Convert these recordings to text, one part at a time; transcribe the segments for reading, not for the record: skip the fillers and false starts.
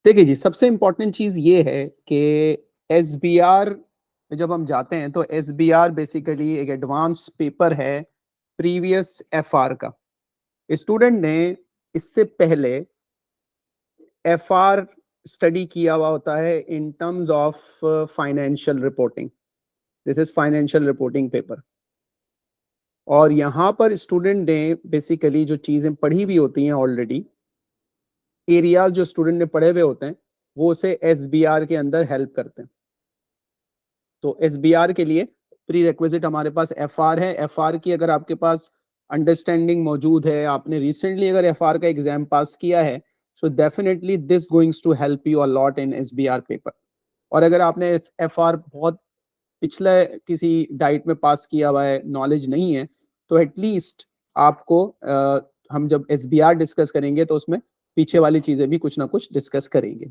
देखिए जी, सबसे इम्पोर्टेंट चीज़ ये है कि एसबीआर में जब हम जाते हैं तो एसबीआर बेसिकली एक एडवांस पेपर है प्रीवियस एफआर का। स्टूडेंट ने इससे पहले एफआर स्टडी किया हुआ होता है in terms of financial reporting. This is financial reporting paper. और यहाँ पर स्टूडेंट ने बेसिकली जो चीज़ें पढ़ी भी होती हैं ऑलरेडी, एरियाज जो स्टूडेंट ने पढ़े हुए होते हैं, वो उसे एसबीआर के अंदर हेल्प करते हैं। तो एसबीआर के लिए प्री रिक्विजिट हमारे पास एफआर है। एफआर की अगर आपके पास अंडरस्टैंडिंग मौजूद है, आपने रिसेंटली अगर एफआर का एग्जाम पास किया है, so definitely this goings to help you a lot in SBR paper. और अगर आपने एफआर बहुत पिछले किसी डाइट में पास किया हुआ है, नॉलेज नहीं है, तो एटलीस्ट आपको हम जब एसबीआर डिस्कस करेंगे तो उसमें पीछे वाली चीजें भी कुछ ना कुछ डिस्कस करेंगे।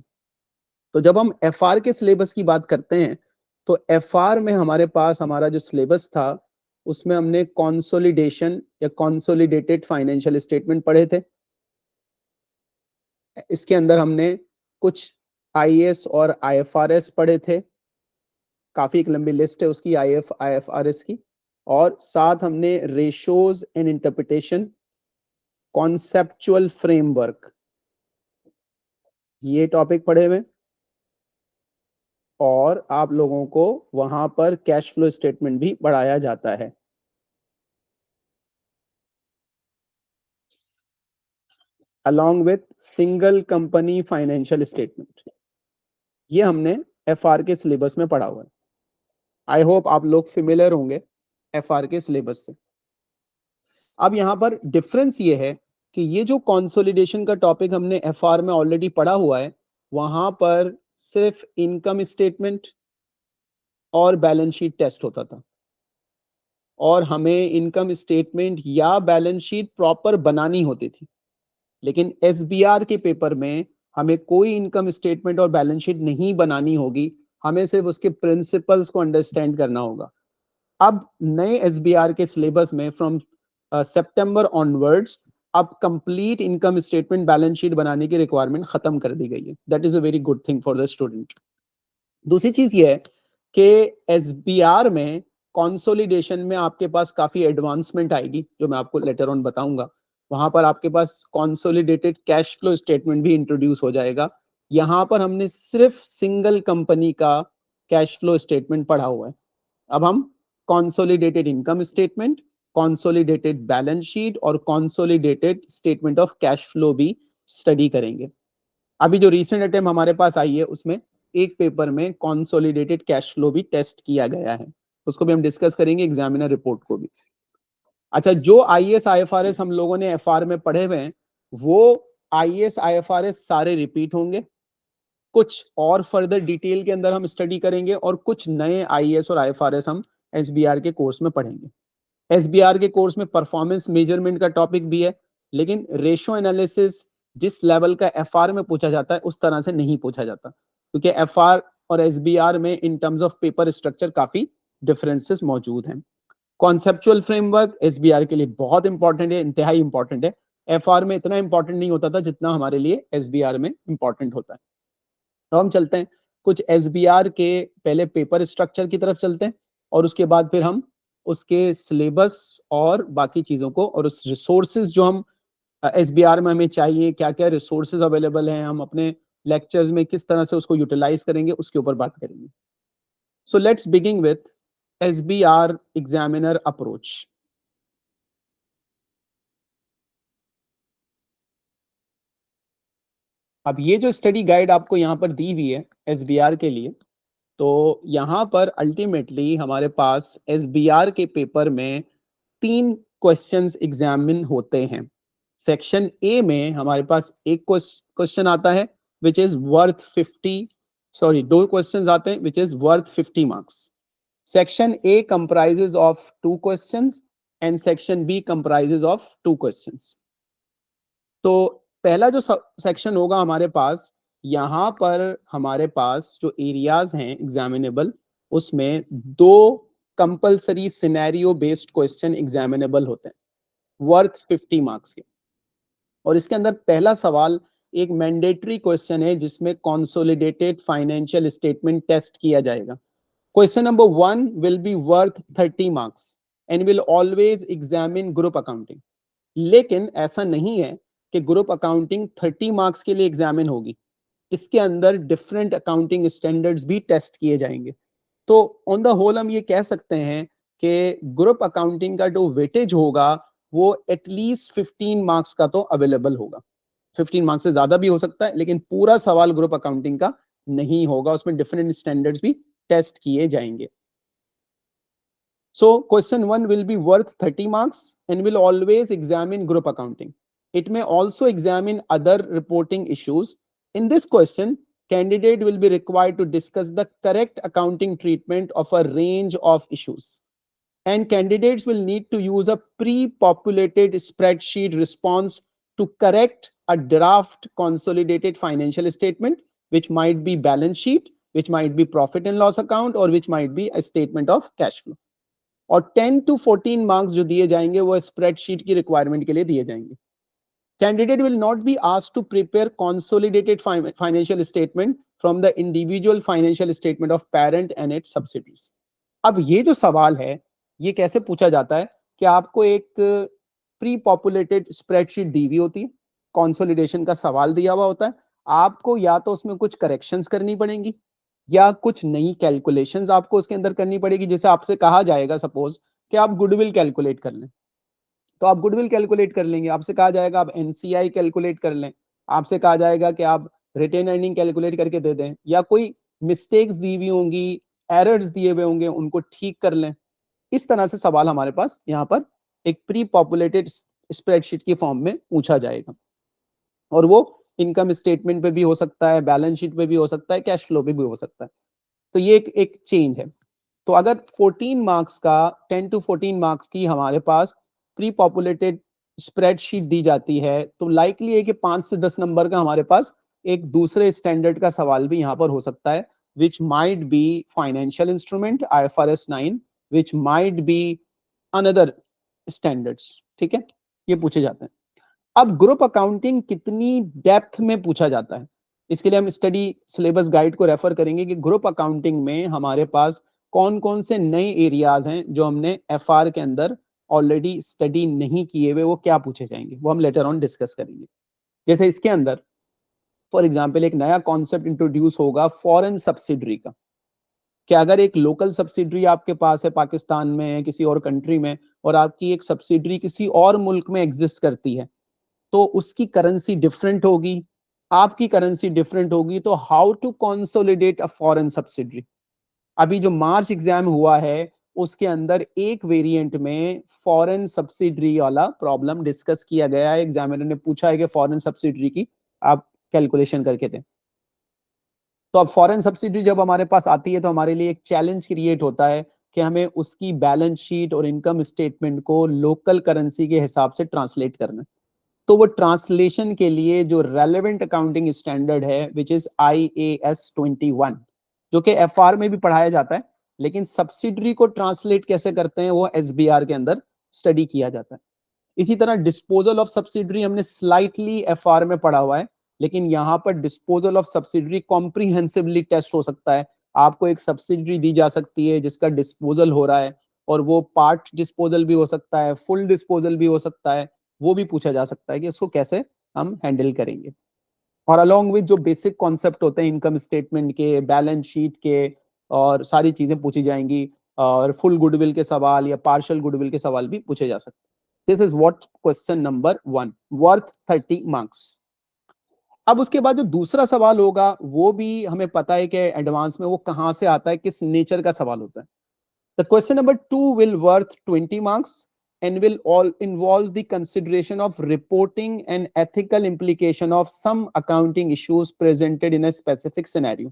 तो जब हम एफआर के सिलेबस की बात करते हैं, तो एफआर में हमारे पास हमारा जो सिलेबस था, उसमें हमने कंसोलिडेशन या कंसोलिडेटेड फाइनेंशियल स्टेटमेंट पढ़े थे। इसके अंदर हमने कुछ आईएएस और आईएफआरएस पढ़े थे। काफी एक लंबी लिस्ट है उसकी, आईएफआरएस की। और साथ हमने ratios and interpretation, conceptual framework, ये टॉपिक पढ़े हुए। और आप लोगों को वहां पर कैश फ्लो स्टेटमेंट भी पढ़ाया जाता है। Along with single company financial statement, ये हमने एफआर के सिलेबस में पढ़ा हुआ है। आई होप आप लोग फेमिलियर होंगे एफआर के सिलेबस से। अब यहाँ पर डिफरेंस ये है कि ये जो कंसोलिडेशन का टॉपिक हमने एफआर में ऑलरेडी पढ़ा हुआ है, वहां पर सिर्फ इनकम स्टेटमेंट और बैलेंस शीट टेस्ट होता था, और हमें इनकम स्टेटमेंट या बैलेंस शीट प्रॉपर बनानी होती थी। लेकिन एसबीआर के पेपर में हमें कोई इनकम स्टेटमेंट और बैलेंस शीट नहीं बनानी होगी, हमें सिर्फ उसके प्रिंसिपल्स को अंडरस्टैंड करना होगा। अब नए एसबीआर के सिलेबस में फ्रॉम सितंबर ऑनवर्ड्स अब complete income statement balance sheet बनाने की रिक्वायरमेंट खत्म कर दी गई है। That is a very good thing for the student. दूसरी चीज ये है कि एसबीआर में कंसोलिडेशन में आपके पास काफी एडवांसमेंट आएगी, जो मैं आपको लेटर ऑन बताऊंगा। वहां पर आपके पास कंसोलिडेटेड कैश फ्लो स्टेटमेंट भी इंट्रोड्यूस हो जाएगा। यहां पर हमने सिर्फ सिंगल कंपनी का कैश फ्लो स्टेटमेंट पढ़ा हुआ है। अब हम consolidated income statement, consolidated balance sheet और consolidated statement of cash flow भी स्टडी करेंगे। अभी जो रीसेंट अटेम्प्ट हमारे पास आई है, उसमें एक पेपर में कंसोलिडेटेड कैश फ्लो भी टेस्ट किया गया है, उसको भी हम डिस्कस करेंगे, एग्जामिनर रिपोर्ट को भी। अच्छा, जो आईएएस आईएफआरएस हम लोगों ने एफआर में पढ़े हुए हैं, वो आईएएस आईएफआरएस सारे रिपीट होंगे। कुछ और फर्दर डिटेल के अंदर हम स्टडी करेंगे, और कुछ नए आईएएस और आईएफआरएस हम एसबीआर के कोर्स में पढ़ेंगे। एसबीआर के कोर्स में परफॉर्मेंस मेजरमेंट का टॉपिक भी है, लेकिन रेशियो एनालिसिस जिस लेवल का एफआर में पूछा जाता है उस तरह से नहीं पूछा जाता, क्योंकि एफआर और एसबीआर में in terms of paper structure काफी डिफरेंसेस मौजूद हैं। कॉन्सेप्चुअल फ्रेमवर्क एसबीआर के लिए बहुत इंपॉर्टेंट है, इंतहाई इंपॉर्टेंट है। एफआर में इतना इंपॉर्टेंट नहीं होता था जितना हमारे लिए एसबीआर में इंपॉर्टेंट होता है। तो हम चलते हैं कुछ एसबीआर के पहले पेपर स्ट्रक्चर की तरफ चलते हैं, और उसके बाद फिर हम उसके सिलेबस और बाकी चीज़ों को, और उस रिसोर्सेज जो हम एसबीआर में हमें चाहिए, क्या क्या रिसोर्सेज अवेलेबल हैं, हम अपने लेक्चर्स में किस तरह से उसको यूटिलाइज करेंगे, उसके ऊपर बात करेंगे। So let's begin with SBR examiner approach. अब ये जो स्टडी गाइड आपको यहाँ पर दी हुई है एसबीआर के लिए, तो यहाँ पर अल्टीमेटली हमारे पास एसबीआर के पेपर में 3 क्वेश्चंस एग्जामिन होते हैं। सेक्शन ए में हमारे पास एक क्वेश्चन आता है which is worth 50, sorry 2 questions आते हैं which is worth 50 marks. Section A comprises of 2 questions and section B comprises of 2 questions. तो पहला जो सेक्शन होगा हमारे पास, यहाँ पर हमारे पास जो एरियाज हैं एग्जामिनेबल, उसमें 2 compulsory scenario based question examinable होते हैं वर्थ 50 मार्क्स के। और इसके अंदर पहला सवाल एक मैंडेटरी क्वेश्चन है जिसमें कंसोलिडेटेड फाइनेंशियल स्टेटमेंट टेस्ट किया जाएगा. Question number 1 will be worth 30 marks and will always examine group accounting. लेकिन ऐसा नहीं है कि ग्रुप अकाउंटिंग 30 मार्क्स के लिए एग्जामिन होगी. इसके अंदर डिफरेंट अकाउंटिंग स्टैंडर्ड्स भी टेस्ट किए जाएंगे. तो ऑन द होल हम ये कह सकते हैं कि ग्रुप अकाउंटिंग का जो वेटेज होगा वो एटलीस्ट 15 मार्क्स का तो अवेलेबल होगा. 15 मार्क्स से ज्यादा भी हो सकता है, लेकिन पूरा सवाल ग्रुप अकाउंटिंग का नहीं होगा, उसमें डिफरेंट स्टैंडर्ड्स भी टेस्ट किए जाएंगे. So question 1 will be worth 30 marks and will always examine group accounting. It may also examine other reporting issues. In this question, candidate will be required to discuss the correct accounting treatment of a range of issues. And candidates will need to use a pre-populated spreadsheet response to correct a draft consolidated financial statement, which might be balance sheet, which might be profit and loss account, or which might be a statement of cash flow. और 10 to 14 marks जो दिए जाएंगे वो spreadsheet की requirement के लिए दिए जाएंगे. Candidate will not be asked to prepare consolidated financial statement from the individual financial statement of parent and its subsidies. अब ये जो सवाल है ये कैसे पूछा जाता है कि आपको एक प्री पॉपुलेटेड स्प्रेडशीट दी हुई होती है, कंसोलिडेशन का सवाल दिया हुआ होता है, आपको या तो उसमें कुछ करेक्शंस करनी पड़ेंगी या कुछ नई कैलकुलेशंस आपको उसके अंदर करनी पड़ेगी. जैसे आपसे कहा जाएगा सपोज कि आप गुडविल कैलकुलेट कर लें, तो आप गुडविल कैलकुलेट कर लेंगे. आपसे कहा जाएगा आप एनसीआई कैलकुलेट कर लें, आपसे कहा जाएगा कि आप रिटेन अर्निंग कैलकुलेट करके दे दें, या कोई मिस्टेक्स दी हुई होंगी, एरर्स दिए हुए होंगे, उनको ठीक कर लें. इस तरह से सवाल हमारे पास यहाँ पर एक प्री पॉपुलेटेड स्प्रेडशीट की फॉर्म में पूछा जाएगा. और वो इनकम स्टेटमेंट पे भी हो सकता है, बैलेंस शीट पे भी हो सकता है, कैश फ्लो पे भी हो सकता है. तो ये एक चेंज है. तो अगर 14 मार्क्स का 10 टू 14 मार्क्स की हमारे पास प्री पॉपुलेटेड स्प्रेडशीट दी जाती है, तो लाइकली है कि 5 से 10 नंबर का हमारे पास एक दूसरे स्टैंडर्ड का सवाल भी यहाँ पर हो सकता है, which might be financial instrument IFRS 9, which might be another standards. ठीक है, ये पूछे जाते हैं. अब ग्रुप अकाउंटिंग कितनी डेप्थ में पूछा जाता है, इसके लिए हम स्टडी सिलेबस गाइड को रेफर करेंगे कि ग्रुप अकाउंटिंग में हमारे पास कौन कौन से नए एरियाज हैं जो हमने एफआर के अंदर ऑलरेडी स्टडी नहीं किए हुए, वो क्या पूछे जाएंगे, वो हम लेटर ऑन डिस्कस करेंगे. जैसे इसके अंदर फॉर एग्जांपल एक नया कॉन्सेप्ट इंट्रोड्यूस होगा फॉरेन सब्सिडरी का, कि अगर एक लोकल सब्सिडरी आपके पास है पाकिस्तान में, किसी और कंट्री में, और आपकी एक सब्सिडरी किसी और मुल्क में एग्जिस्ट करती है, तो उसकी करेंसी डिफरेंट होगी, आपकी करेंसी डिफरेंट होगी, तो how to consolidate a foreign subsidiary. अभी जो मार्च एग्जाम हुआ है उसके अंदर एक वेरिएंट में फॉरेन सब्सिडरी वाला प्रॉब्लम डिस्कस किया गया है. एग्जामिनर ने पूछा है कि फॉरेन सब्सिडरी की आप कैलकुलेशन करके दें. तो अब फॉरेन सब्सिडी जब हमारे पास आती है तो हमारे लिए एक चैलेंज क्रिएट होता है कि हमें उसकी बैलेंस शीट और इनकम स्टेटमेंट को लोकल करेंसी के हिसाब से ट्रांसलेट करना. तो वो ट्रांसलेशन के लिए जो रेलेवेंट अकाउंटिंग स्टैंडर्ड है विच इज IAS 21, जो कि एफआर में भी पढ़ाया जाता है, लेकिन सब्सिडरी को ट्रांसलेट कैसे करते हैं वो SBR के अंदर स्टडी किया जाता है. इसी तरह डिस्पोजल ऑफ सब्सिडरी हमने स्लाइटली एफआर में पढ़ा हुआ है, लेकिन यहाँ पर disposal of subsidiary comprehensively test हो सकता है. आपको एक सब्सिडरी दी जा सकती है जिसका डिस्पोजल हो रहा है, और वो पार्ट डिस्पोजल भी हो सकता है, फुल डिस्पोजल भी हो सकता है. वो भी पूछा जा सकता है कि इसको कैसे हम हैंडल करेंगे. और अलॉन्ग विद जो बेसिक कॉन्सेप्ट होते हैं इनकम स्टेटमेंट के, बैलेंस शीट के, और सारी चीजें पूछी जाएंगी, और फुल गुडविल के सवाल या पार्शियल गुडविल के सवाल भी पूछे जा सकते हैं. This is what question number 1 worth 30 marks. अब उसके बाद जो दूसरा सवाल होगा वो भी हमें पता है कि एडवांस में वो कहां से आता है, किस नेचर का सवाल होता है. The question number 2 will worth 20 marks and will all involve the consideration of reporting and ethical implication of some accounting issues presented in a specific scenario.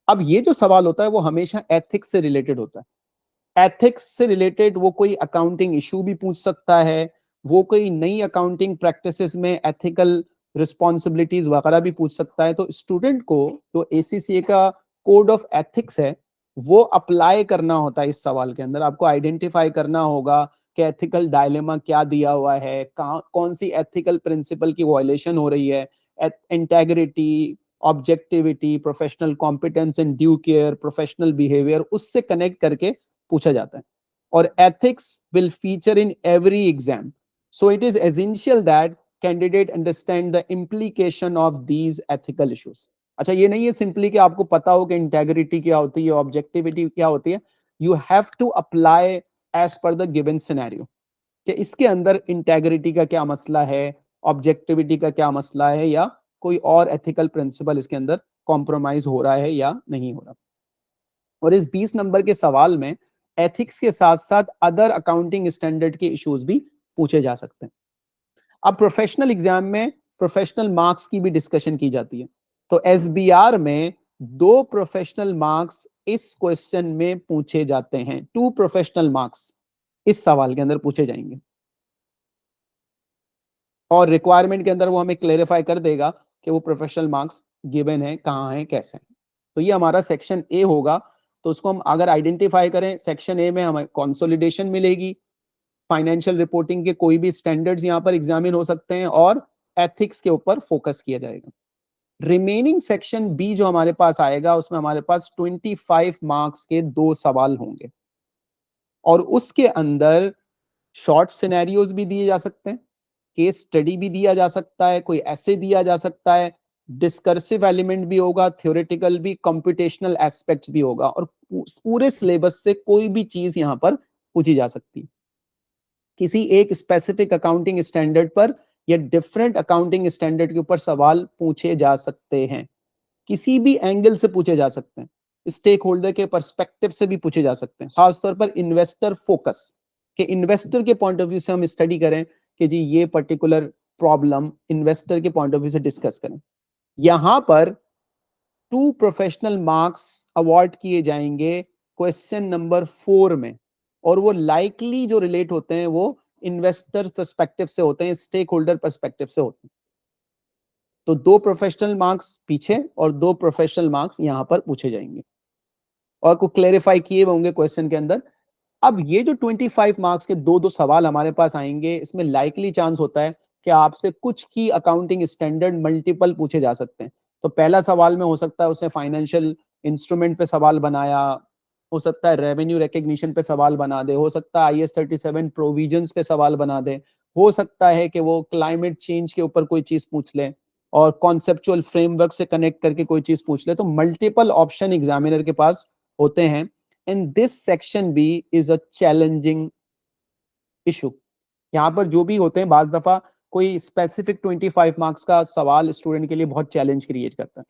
अब ये जो सवाल होता है वो हमेशा एथिक्स से रिलेटेड होता है. एथिक्स से रिलेटेड वो कोई अकाउंटिंग इशू भी पूछ सकता है, वो कोई नई अकाउंटिंग प्रैक्टिसेस में एथिकल रिस्पॉन्सिबिलिटीज वगैरह भी पूछ सकता है. तो स्टूडेंट को जो ACCA का कोड ऑफ एथिक्स है वो अप्लाई करना होता है. इस सवाल के अंदर आपको आइडेंटिफाई करना होगा कि एथिकल डायलेमा क्या दिया हुआ है, कौन सी एथिकल प्रिंसिपल की वायलेशन हो रही है, integrity, objectivity, professional competence and due care, professional behaviour, उससे कनेक्ट करके पूछा जाता है. और ethics will feature in every exam. So it is essential that candidate understand the implication of these ethical issues. अच्छा, ये नहीं है सिंपली कि आपको पता हो कि इंटेग्रिटी क्या होती है, ऑब्जेक्टिविटी क्या होती है. You have to apply as per the given scenario कि इसके अंदर इंटेग्रिटी का क्या मसला है, ऑब्जेक्टिविटी का क्या मसला है, या कोई और एथिकल प्रिंसिपल इसके अंदर कॉम्प्रोमाइज हो रहा है या नहीं हो रहा. और इस 20 नंबर के सवाल में एथिक्स के साथ साथ अदर अकाउंटिंग स्टैंडर्ड के इश्यूज भी पूछे जा सकते हैं. अब प्रोफेशनल एग्जाम में प्रोफेशनल मार्क्स की भी डिस्कशन की जाती है. तो एसबीआर में 2 प्रोफेशनल मार्क्स इस क्वेश्चन में पूछे जाते हैं. 2 प्रोफेशनल मार्क्स इस सवाल के अंदर पूछे जाएंगे. और रिक्वायरमेंट के अंदर वो हमें क्लेरिफाई कर देगा कि वो प्रोफेशनल मार्क्स गिवन है, कहां है, कैसे है. तो ये हमारा सेक्शन ए होगा. तो उसको हम अगर आइडेंटिफाई करें, सेक्शन ए में हमें कंसोलिडेशन मिलेगी, फाइनेंशियल रिपोर्टिंग के कोई भी स्टैंडर्ड्स यहां पर एग्जामिन हो सकते हैं, और एथिक्स के ऊपर फोकस किया जाएगा. रिमेनिंग सेक्शन बी जो हमारे पास आएगा, उसमें हमारे पास 25 मार्क्स के 2 सवाल होंगे. और उसके अंदर शॉर्ट सिनेरियोज भी दिए जा सकते हैं, केस स्टडी भी दिया जा सकता है, कोई ऐसे दिया जा सकता है, डिस्कर्सिव एलिमेंट भी होगा, थ्योरेटिकल भी, कंप्यूटेशनल एस्पेक्ट्स भी होगा. और पूरे सिलेबस से कोई भी चीज यहां पर पूछी जा सकती है. किसी एक स्पेसिफिक अकाउंटिंग स्टैंडर्ड पर या डिफरेंट अकाउंटिंग स्टैंडर्ड के ऊपर सवाल पूछे जा सकते हैं. किसी भी एंगल से पूछे जा सकते हैं. स्टेक होल्डर के पर्सपेक्टिव से भी पूछे जा सकते हैं. खासतौर पर इन्वेस्टर फोकस के, इन्वेस्टर के पॉइंट ऑफ व्यू से हम स्टडी करें कि जी ये पर्टिकुलर प्रॉब्लम इन्वेस्टर के पॉइंट ऑफ व्यू से डिस्कस करें. यहां पर 2 प्रोफेशनल मार्क्स अवार्ड किए जाएंगे क्वेश्चन नंबर 4 में. और वो लाइकली जो रिलेट होते हैं वो इन्वेस्टर पर्सपेक्टिव से होते हैं, स्टेक होल्डर पर्सपेक्टिव से होते हैं. तो 2 प्रोफेशनल मार्क्स पीछे और 2 प्रोफेशनल मार्क्स यहां पर पूछे जाएंगे और को क्लेरिफाई किए होंगे क्वेश्चन के अंदर. अब ये जो 25 मार्क्स के 2 सवाल हमारे पास आएंगे, इसमें लाइकली चांस होता है कि आपसे कुछ की अकाउंटिंग स्टैंडर्ड मल्टीपल पूछे जा सकते हैं. तो पहला सवाल में हो सकता है उसने फाइनेंशियल इंस्ट्रूमेंट पे सवाल बनाया, हो सकता है रेवेन्यू रिकग्निशन पे सवाल बना दे, हो सकता है IAS 37 प्रोविजंस पे सवाल बना दे, हो सकता है कि वो क्लाइमेट चेंज के ऊपर कोई चीज पूछ ले और कॉन्सेप्चुअल फ्रेमवर्क से कनेक्ट करके कोई चीज पूछ ले. तो मल्टीपल ऑप्शन एग्जामिनर के पास होते हैं. And this section B is a challenging issue. यहाँ पर जो भी होते हैं, बाज दफा कोई स्पेसिफिक 25 मार्क्स का सवाल स्टूडेंट के लिए बहुत चैलेंज क्रिएट करता है.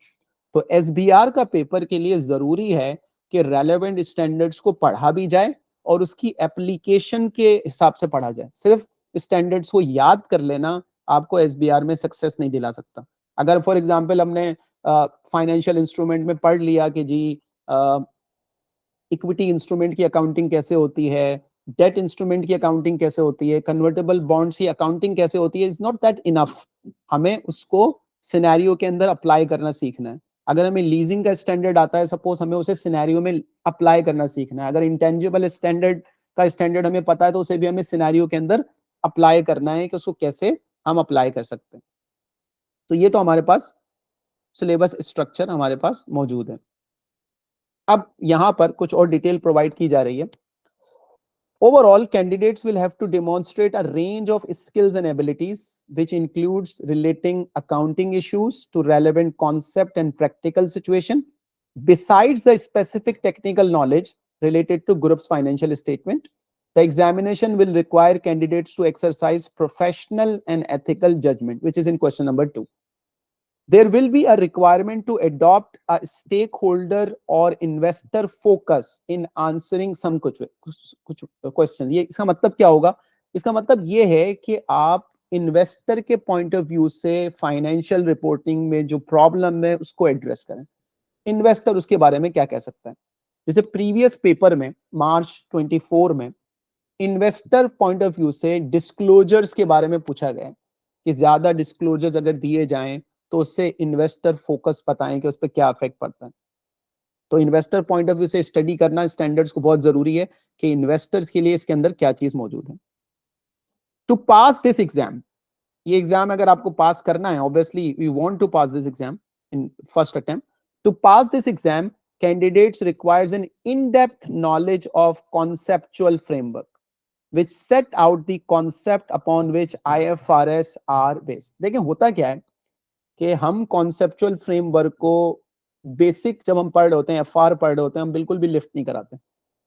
तो एसबीआर का पेपर के लिए जरूरी है कि रेलेवेंट स्टैंडर्ड्स को पढ़ा भी जाए और उसकी एप्लीकेशन के हिसाब से पढ़ा जाए. सिर्फ स्टैंडर्ड्स को याद कर लेना आपको एसबीआर में सक्सेस नहीं दिला सकता. अगर फॉर एग्जांपल हमने फाइनेंशियल इंस्ट्रूमेंट में पढ़ लिया कि जी इक्विटी इंस्ट्रूमेंट की अकाउंटिंग कैसे होती है, डेट इंस्ट्रूमेंट की अकाउंटिंग कैसे होती है, कन्वर्टेबल बॉन्ड्स की अकाउंटिंग कैसे होती है, इज नॉट दैट इनफ. हमें उसको सिनेरियो के अंदर अप्लाई करना सीखना है. अगर हमें लीजिंग का स्टैंडर्ड आता है, सपोज हमें उसे सिनेरियो में अप्लाई करना सीखना है. अगर इंटेंजिबल स्टैंडर्ड का स्टैंडर्ड हमें पता है तो उसे भी हमें सिनेरियो के अंदर अप्लाई करना है कि उसको कैसे हम अप्लाई कर सकते हैं. तो ये तो हमारे पास सिलेबस स्ट्रक्चर हमारे पास मौजूद है. अब यहां पर कुछ और डिटेल प्रोवाइड की जा रही है. Overall, candidates will have to demonstrate a range of skills and abilities, which includes relating accounting issues to relevant concept and practical situation, besides the specific technical knowledge related to group's financial statement. The examination will require candidates to exercise professional and ethical judgment, which is in question number 2. There will be a requirement to adopt a stakeholder or investor focus in answering some कुछ question. ये इसका मतलब क्या होगा? इसका मतलब ये है कि आप इन्वेस्टर के पॉइंट ऑफ व्यू से फाइनेंशियल रिपोर्टिंग में जो प्रॉब्लम है उसको एड्रेस करें. इन्वेस्टर उसके बारे में क्या कह सकता है? जैसे प्रीवियस पेपर में मार्च 24 में इन्वेस्टर पॉइंट ऑफ व्यू से डिस्क्लोजर्स के बारे में पूछा गया कि ज्यादा डिस्क्लोजर्स अगर दिए जाएं तो उससे इन्वेस्टर फोकस बताएं कि उस पर क्या इफेक्ट पड़ता है. तो इन्वेस्टर पॉइंट ऑफ व्यू से स्टडी करना स्टैंडर्ड्स को बहुत जरूरी है कि इन्वेस्टर्स के लिए इसके अंदर क्या चीज मौजूद है. टू पास दिस एग्जाम, ये एग्जाम अगर आपको पास करना है, obviously we want to pass this exam in first attempt. To pass this exam, candidates requires an in-depth knowledge of conceptual framework which set out the concept upon which IFRS are based. देखिए होता क्या है कि हम conceptual framework को basic जब हम पढ़ रहे होते हैं, एफआर पढ़ रहे होते हैं, हम बिल्कुल भी लिफ्ट नहीं कराते.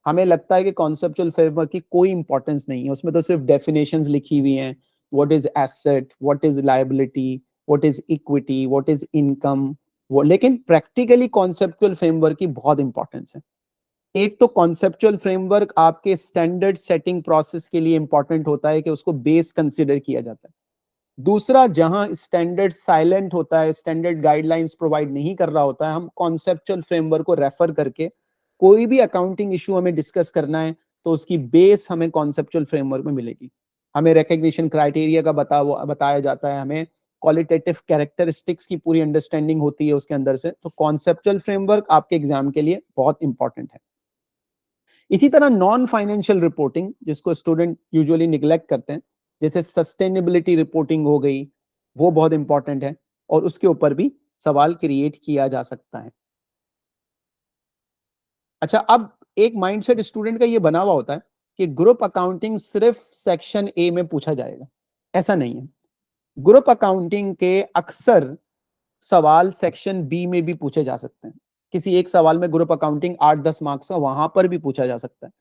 हमें लगता है कि कॉन्सेप्चुअल फ्रेमवर्क की कोई इंपॉर्टेंस नहीं है, उसमें तो सिर्फ डेफिनेशंस लिखी हुई हैं. What is asset, what is liability, what is equity, what is income. वो लेकिन प्रैक्टिकली कॉन्सेप्चुअल फ्रेमवर्क की बहुत इंपॉर्टेंस है. एक तो कॉन्सेप्चुअल फ्रेमवर्क आपके स्टैंडर्ड सेटिंग प्रोसेस के लिए इंपॉर्टेंट होता है कि उसको बेस कंसिडर किया जाता है. दूसरा, जहां स्टैंडर्ड साइलेंट होता है, स्टैंडर्ड गाइडलाइंस प्रोवाइड नहीं कर रहा होता है, हम कॉन्सेप्चुअल फ्रेमवर्क को रेफर करके कोई भी अकाउंटिंग इशू हमें डिस्कस करना है तो उसकी बेस हमें कॉन्सेप्चुअल फ्रेमवर्क में मिलेगी. हमें रिकग्निशन क्राइटेरिया का बताया जाता है, हमें क्वालिटेटिव कैरेक्टरिस्टिक्स की पूरी अंडरस्टैंडिंग होती है उसके अंदर से. तो कॉन्सेप्चुअल फ्रेमवर्क आपके एग्जाम के लिए बहुत इंपॉर्टेंट है. इसी तरह नॉन फाइनेंशियल रिपोर्टिंग, जिसको स्टूडेंट यूजुअली निग्लेक्ट करते हैं, जैसे सस्टेनेबिलिटी रिपोर्टिंग हो गई, वो बहुत इंपॉर्टेंट है और उसके ऊपर भी सवाल क्रिएट किया जा सकता है. अच्छा, अब एक माइंडसेट स्टूडेंट का ये बना हुआ होता है कि ग्रुप अकाउंटिंग सिर्फ सेक्शन ए में पूछा जाएगा. ऐसा नहीं है. ग्रुप अकाउंटिंग के अक्सर सवाल सेक्शन बी में भी पूछे जा सकते हैं. किसी एक सवाल में ग्रुप अकाउंटिंग 8-10 मार्क्स का, वहां पर भी पूछा जा सकता है.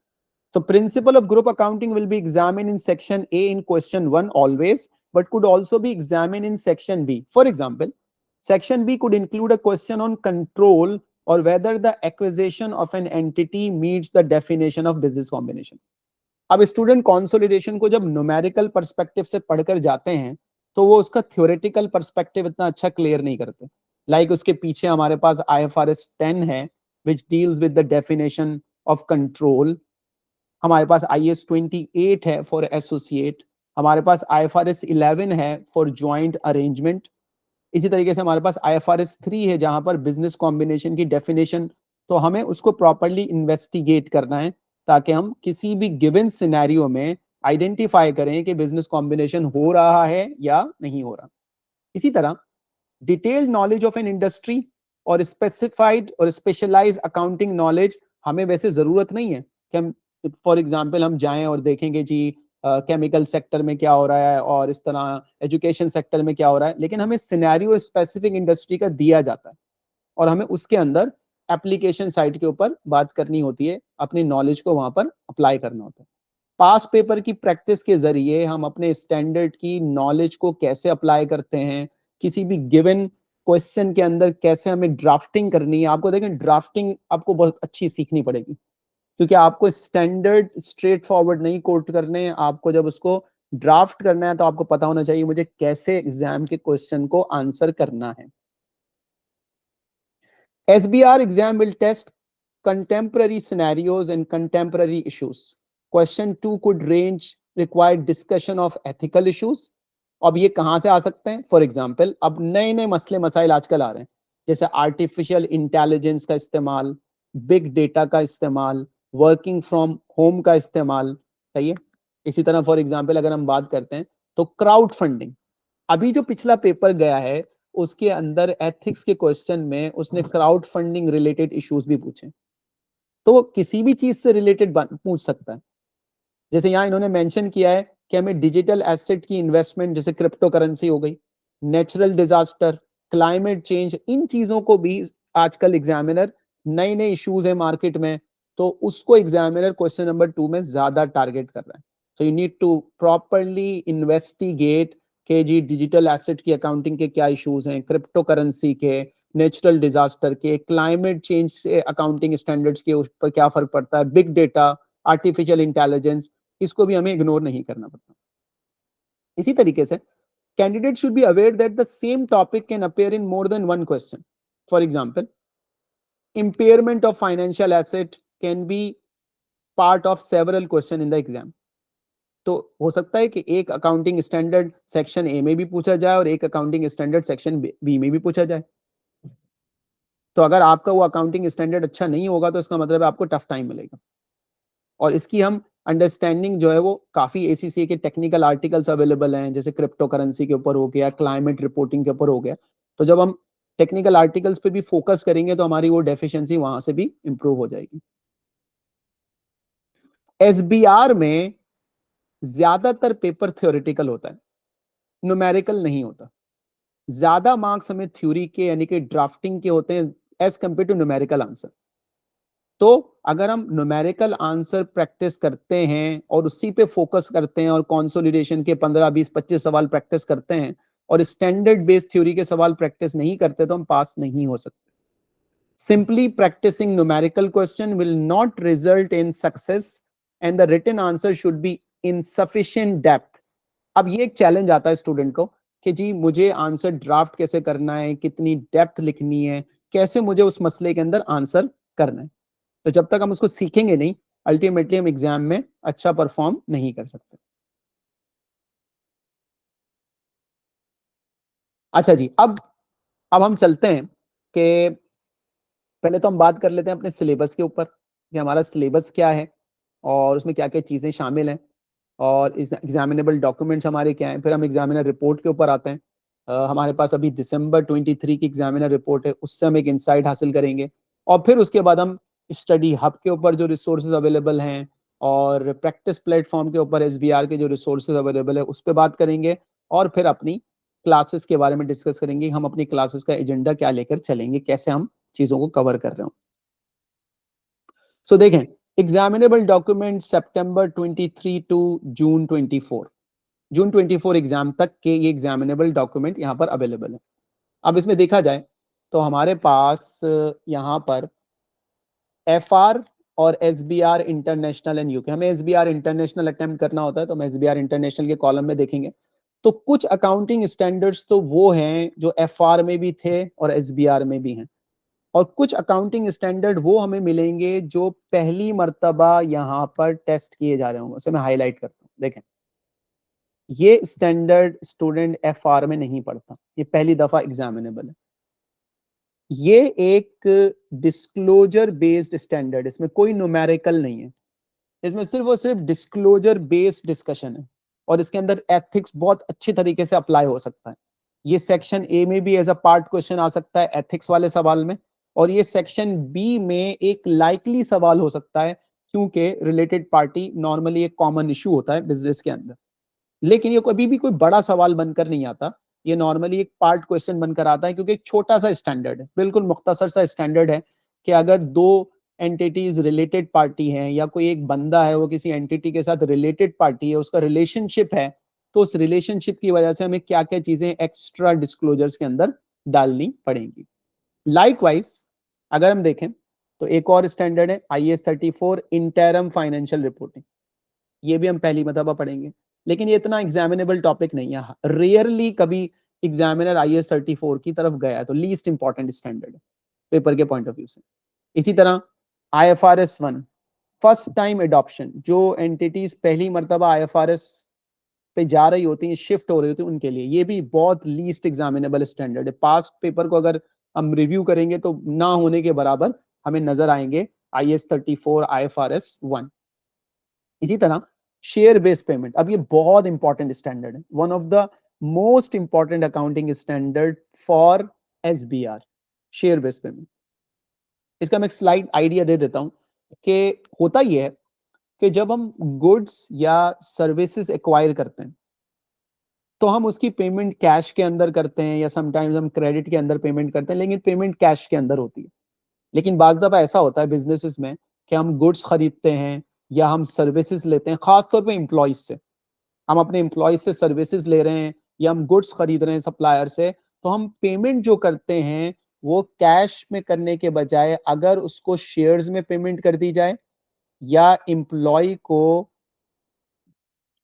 So principle of group accounting will be examined in section A in question 1 always, but could also be examined in section B. For example, section B could include a question on control or whether the acquisition of an entity meets the definition of business combination. अब student consolidation को जब numerical perspective से पढ़कर जाते हैं तो वो उसका थ्योरेटिकल पर्सपेक्टिव इतना अच्छा क्लियर नहीं करते. उसके पीछे हमारे पास IFRS 10 है which deals with the definition of control. हमारे पास IAS 28 है फॉर एसोसिएट. हमारे पास IFRS 11 है फॉर ज्वाइंट अरेंजमेंट. इसी तरीके से हमारे पास IFRS 3 है जहां पर बिजनेस कॉम्बिनेशन की डेफिनेशन. तो हमें उसको प्रॉपर्ली इन्वेस्टिगेट करना है ताकि हम किसी भी गिवन सिनेरियो में आइडेंटिफाई करें कि बिजनेस कॉम्बिनेशन हो रहा है या नहीं हो रहा. इसी तरह detailed knowledge of an industry और स्पेसिफाइड और स्पेशलाइज्ड अकाउंटिंग नॉलेज हमें वैसे जरूरत नहीं है कि हम फॉर एग्जांपल हम जाएं और देखेंगे जी केमिकल सेक्टर में क्या हो रहा है और इस तरह एजुकेशन सेक्टर में क्या हो रहा है. लेकिन हमें सिनेरियो स्पेसिफिक इंडस्ट्री का दिया जाता है और हमें उसके अंदर एप्लीकेशन साइट के ऊपर बात करनी होती है, अपनी नॉलेज को वहां पर अप्लाई करना होता है. पास पेपर की प्रैक्टिस के जरिए हम अपने स्टैंडर्ड की नॉलेज को कैसे अप्लाई करते हैं, किसी भी गिवन क्वेश्चन के अंदर कैसे हमें ड्राफ्टिंग करनी है. आपको देखें, ड्राफ्टिंग आपको बहुत अच्छी सीखनी पड़ेगी क्योंकि आपको स्टैंडर्ड स्ट्रेट फॉरवर्ड नहीं कोट करने हैं. आपको जब उसको ड्राफ्ट करना है तो आपको पता होना चाहिए मुझे कैसे एग्जाम के क्वेश्चन को आंसर करना है. SBR exam will test contemporary scenarios and contemporary issues. Question 2 could range require discussion of ethical issues. अब ये कहां से आ सकते हैं? फॉर एग्जाम्पल, अब नए नए मसले मसाइल आजकल आ रहे हैं, जैसे आर्टिफिशियल इंटेलिजेंस का इस्तेमाल, बिग डेटा का इस्तेमाल, वर्किंग फ्रॉम होम का इस्तेमाल. सही है. इसी तरह फॉर एग्जाम्पल अगर हम बात करते हैं तो क्राउड फंडिंग. अभी जो पिछला पेपर गया है उसके अंदर एथिक्स के क्वेश्चन में उसने क्राउड फंडिंग रिलेटेड इश्यूज भी पूछे. तो वो किसी भी चीज से रिलेटेड पूछ सकता है. जैसे यहाँ इन्होंने मेंशन किया है कि हमें डिजिटल एसेट की इन्वेस्टमेंट, जैसे क्रिप्टो करेंसी हो गई, नेचुरल डिजास्टर, क्लाइमेट चेंज, इन चीजों को भी आजकल एग्जामिनर, नए नए इश्यूज है मार्केट में, तो उसको एग्जामिनर क्वेश्चन नंबर 2 में ज्यादा टारगेट कर रहा है. So you need to properly investigate के जी डिजिटल एसेट की अकाउंटिंग के क्या इश्यूज हैं, क्रिप्टो करेंसी के, नेचुरल डिजास्टर के, क्लाइमेट चेंज से अकाउंटिंग स्टैंडर्ड्स के ऊपर क्या फर्क पड़ता है, बिग डेटा, आर्टिफिशियल इंटेलिजेंस, इसको भी हमें इग्नोर नहीं करना पड़ता. इसी तरीके से candidate should be aware that the same topic can appear in more than one question. For example, impairment of financial asset can be part of several question in the exam. तो हो सकता है कि एक अकाउंटिंग स्टैंडर्ड सेक्शन ए में भी पूछा जाए और एक अकाउंटिंग स्टैंडर्ड सेक्शन बी में भी पूछा जाए. तो अगर आपका वो अकाउंटिंग स्टैंडर्ड अच्छा नहीं होगा तो इसका मतलब है आपको टफ टाइम मिलेगा. और इसकी हम अंडरस्टैंडिंग जो है वो काफी एसीसी के टेक्निकल आर्टिकल्स अवेलेबल हैं, जैसे क्रिप्टो करेंसी के ऊपर हो गया, क्लाइमेट रिपोर्टिंग के ऊपर हो गया। तो जब हम टेक्निकल आर्टिकल्स पे भी फोकस करेंगे तो हमारी वो डेफिशिएंसी वहां से भी इंप्रूव हो जाएगी। एसबीआर में ज्यादातर पेपर थ्योरेटिकल होता है, न्यूमेरिकल नहीं होता। ज्यादा मार्क्स हमें थ्योरी के यानी कि ड्राफ्टिंग के होते हैं as compare to numerical answer. तो अगर हम न्यूमेरिकल आंसर प्रैक्टिस करते हैं और उसी पे फोकस करते हैं और कंसोलिडेशन के 15 20 25 सवाल प्रैक्टिस करते हैं और स्टैंडर्ड बेस्ड थ्योरी के सवाल प्रैक्टिस नहीं करते तो हम पास नहीं हो सकते। Simply practicing numerical question will not result in success and the written answer should be in sufficient depth. अब ये एक चैलेंज आता है स्टूडेंट को कि जी मुझे आंसर ड्राफ्ट कैसे करना है, कितनी डेप्थ लिखनी है, कैसे मुझे उस मसले के अंदर आंसर करना है। तो जब तक हम उसको सीखेंगे नहीं, अल्टीमेटली हम एग्जाम में अच्छा परफॉर्म नहीं कर सकते। अच्छा जी, अब हम चलते हैं कि पहले तो हम बात कर लेते हैं अपने सिलेबस के ऊपर कि हमारा सिलेबस क्या है और उसमें क्या क्या चीज़ें शामिल हैं और इस एग्जामिनेबल डॉक्यूमेंट्स हमारे क्या हैं। फिर हम एग्जामिनर रिपोर्ट के ऊपर आते हैं। हमारे पास अभी दिसंबर 23 की एग्जामिनर रिपोर्ट है, उससे हम एक इंसाइट हासिल करेंगे और फिर उसके बाद हम स्टडी हब के ऊपर जो रिसोर्सेज अवेलेबल हैं और प्रैक्टिस प्लेटफॉर्म के ऊपर एसबीआर के जो रिसोर्सेज अवेलेबल है उस पर बात करेंगे और फिर अपनी क्लासेस के बारे में डिस्कस करेंगे। हम अपनी क्लासेस का एजेंडा क्या लेकर चलेंगे, कैसे हम चीज़ों को कवर कर रहे हो। सो देखें, एग्जामिनेबल डॉक्यूमेंट सितंबर 23 टू जून 24, जून 24 एग्जाम तक के ये एग्जामिनेबल डॉक्यूमेंट यहाँ पर अवेलेबल है। अब इसमें देखा जाए तो हमारे पास यहाँ पर एफआर और एसबीआर इंटरनेशनल एंड यूके, हमें एसबीआर इंटरनेशनल अटेम्प्ट करना होता है तो हम एसबीआर इंटरनेशनल के कॉलम में देखेंगे तो कुछ अकाउंटिंग स्टैंडर्ड्स तो वो हैं जो एफआर में भी थे और एसबीआर में भी हैं और कुछ अकाउंटिंग स्टैंडर्ड वो हमें मिलेंगे जो पहली मर्तबा यहाँ पर टेस्ट किए जा रहे होंगे। उसे मैं हाईलाइट करता हूँ। देखें, ये स्टैंडर्ड स्टूडेंट एफआर में नहीं पढ़ता, ये पहली दफा एग्जामिनेबल है। ये एक डिस्क्लोजर बेस्ड स्टैंडर्ड, इसमें कोई न्यूमेरिकल नहीं है, इसमें सिर्फ और सिर्फ डिस्क्लोजर बेस्ड डिस्कशन है और इसके अंदर एथिक्स बहुत अच्छी तरीके से अप्लाई हो सकता है। ये सेक्शन ए में भी एज अ पार्ट क्वेश्चन आ सकता है एथिक्स वाले सवाल में और ये सेक्शन बी में एक लाइकली सवाल हो सकता है क्योंकि रिलेटेड पार्टी नॉर्मली एक कॉमन इशू होता है बिजनेस के अंदर। लेकिन ये कभी भी कोई बड़ा सवाल बनकर नहीं आता, ये नॉर्मली एक पार्ट क्वेश्चन बनकर आता है क्योंकि एक छोटा सा स्टैंडर्ड है, बिल्कुल मुख्तसर सा स्टैंडर्ड है कि अगर दो एंटिटीज रिलेटेड पार्टी हैं या कोई एक बंदा है वो किसी एंटिटी के साथ रिलेटेड पार्टी है, उसका रिलेशनशिप है, तो उस रिलेशनशिप की वजह से हमें क्या क्या चीजें एक्स्ट्रा डिस्क्लोजर्स के अंदर डालनी पड़ेंगी। लाइकवाइज अगर हम देखें तो एक और स्टैंडर्ड है IAS 34 इंटरम फाइनेंशियल रिपोर्टिंग, ये भी हम पहली मरतबा पढ़ेंगे लेकिन ये इतना एग्जामिनेबल टॉपिक नहीं है, रेयरली कभी एग्जामिनर IAS 34 की तरफ गया है, तो लीस्ट इंपॉर्टेंट स्टैंडर्ड है पेपर के पॉइंट ऑफ व्यू से। इसी तरह IFRS 1 फर्स्ट टाइम एडॉप्शन, जो एंटिटीज पहली मरतबा IFRS पे जा रही होती हैं, शिफ्ट हो रही होती है, उनके लिए ये भी बहुत लीस्ट एग्जामिनेबल स्टैंडर्ड है। पास्ट पेपर को अगर हम रिव्यू करेंगे तो ना होने के बराबर हमें नजर आएंगे IAS 34 IFRS 1। इसी तरह शेयर बेस्ड पेमेंट, अब ये बहुत इंपॉर्टेंट स्टैंडर्ड है, one of the most important accounting standard for SBR, share based payment. इसका मैं एक स्लाइड आइडिया दे देता हूं कि होता ये है कि जब हम गुड्स या सर्विसेज एक्वायर करते हैं तो हम उसकी पेमेंट कैश के अंदर करते हैं या समटाइम्स हम क्रेडिट के अंदर पेमेंट करते हैं, लेकिन पेमेंट कैश के अंदर होती है। लेकिन बाज दफा ऐसा होता है बिजनेसेस में कि हम गुड्स खरीदते हैं या हम सर्विसेज लेते हैं, खासतौर पे एम्प्लॉयज से, हम अपने एम्प्लॉयज से सर्विसेज ले रहे हैं या हम गुड्स खरीद रहे हैं सप्लायर से, तो हम पेमेंट जो करते हैं वो कैश में करने के बजाय अगर उसको शेयर्स में पेमेंट कर दी जाए या एम्प्लॉय को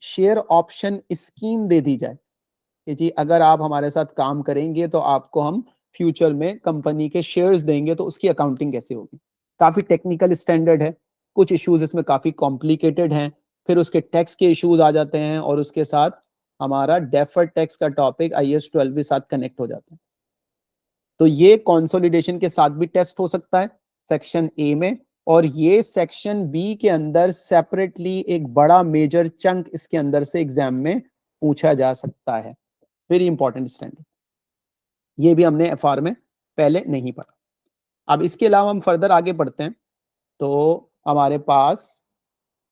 शेयर ऑप्शन स्कीम दे दी जाए कि जी अगर आप हमारे साथ काम करेंगे तो आपको हम फ्यूचर में कंपनी के शेयर्स देंगे, तो उसकी अकाउंटिंग कैसे होगी। काफी टेक्निकल स्टैंडर्ड है, कुछ इश्यूज इसमें काफी कॉम्प्लिकेटेड हैं, फिर उसके टैक्स के इश्यूज आ जाते हैं और उसके साथ हमारा डेफर्ड टैक्स का टॉपिक IAS 12 के साथ कनेक्ट हो जाता है। तो ये कंसोलिडेशन के साथ भी टेस्ट हो सकता है सेक्शन ए में और ये सेक्शन बी के अंदर सेपरेटली एक बड़ा मेजर चंक इसके अंदर से एग्जाम में पूछा जा सकता है। वेरी इंपॉर्टेंट स्टैंडर्ड, ये भी हमने एफआर में पहले नहीं पढ़ा। अब इसके अलावा हम फर्दर आगे बढ़ते हैं, तो हमारे पास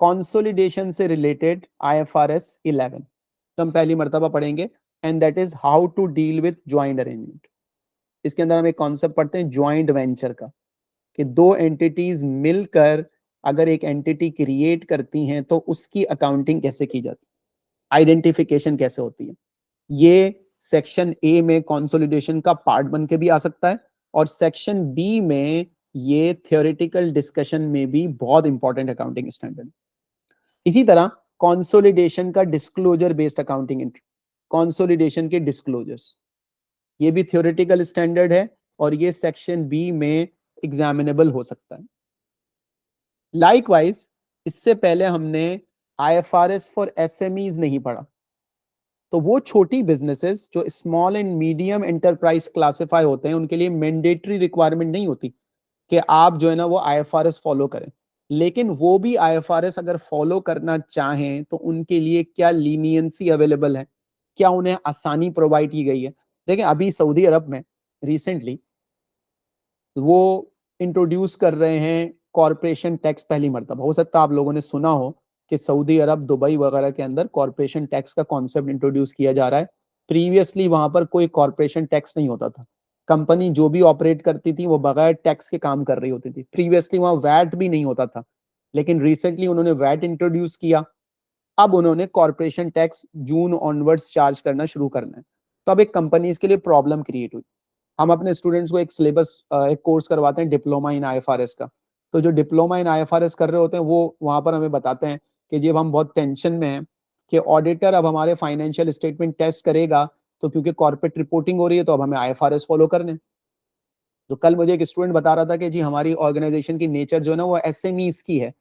कंसोलिडेशन से रिलेटेड IFRS 11 तो हम पहली मर्तबा पढ़ेंगे, and that is how to deal with joint arrangement. इसके अंदर हम एक कॉन्सेप्ट पढ़ते हैं ज्वाइंट वेंचर का, कि दो एंटिटीज मिलकर अगर एक एंटिटी क्रिएट करती हैं तो उसकी अकाउंटिंग कैसे की जाती है, आइडेंटिफिकेशन कैसे होती है। ये सेक्शन ए में कंसोलिडेशन का पार्ट बन के भी आ सकता है, और सेक्शन बी में ये थियोरेटिकल डिस्कशन में भी बहुत इंपॉर्टेंट अकाउंटिंग स्टैंडर्ड। इसी तरह कंसोलिडेशन का disclosure based accounting entry, consolidation के डिस्क्लोजर्स, ये भी थियोरेटिकल स्टैंडर्ड है और ये सेक्शन बी में एग्जामिनेबल हो सकता है। लाइकवाइज इससे पहले हमने IFRS फॉर SMEs नहीं पढ़ा, तो वो छोटी बिजनेसेस जो small and medium enterprise classify होते हैं उनके लिए मैंडेटरी रिक्वायरमेंट नहीं होती कि आप जो है ना वो IFRS फॉलो करें, लेकिन वो भी IFRS अगर फॉलो करना चाहें तो उनके लिए क्या लीनियंसी अवेलेबल है, क्या उन्हें आसानी प्रोवाइड की गई है। देखिए अभी सऊदी अरब में रिसेंटली वो इंट्रोड्यूस कर रहे हैं कॉरपोरेशन टैक्स, पहली मर्तबा हो सकता है आप लोगों ने सुना हो कि सऊदी अरब, दुबई वगैरह के अंदर कॉरपोरेशन टैक्स का कॉन्सेप्ट इंट्रोड्यूस किया जा रहा है। प्रीवियसली वहां पर कोई कॉरपोरेशन टैक्स नहीं होता था, कंपनी जो भी ऑपरेट करती थी वो बगैर टैक्स के काम कर रही होती थी। प्रीवियसली वहां वैट भी नहीं होता था, लेकिन रिसेंटली उन्होंने वैट इंट्रोड्यूस किया। अब उन्होंने कॉरपोरेशन टैक्स जून ऑनवर्ड्स चार्ज करना शुरू करना है, तो अब एक कंपनीज के लिए प्रॉब्लम क्रिएट हुई। हम अपने स्टूडेंट्स को एक सिलेबस, एक कोर्स करवाते हैं डिप्लोमा इन IFRS का, तो जो डिप्लोमा इन IFRS कर रहे होते हैं वो वहां पर हमें बताते हैं कि जब हम बहुत टेंशन में हैं कि ऑडिटर अब हमारे फाइनेंशियल स्टेटमेंट टेस्ट करेगा, तो क्योंकि कॉर्पोरेट रिपोर्टिंग हो रही है तो अब हमें IFRS फॉलो करने। तो कल मुझे एक स्टूडेंट बता रहा था कि जी हमारी ऑर्गेनाइजेशन की नेचर जो है ना वो SMEs की है,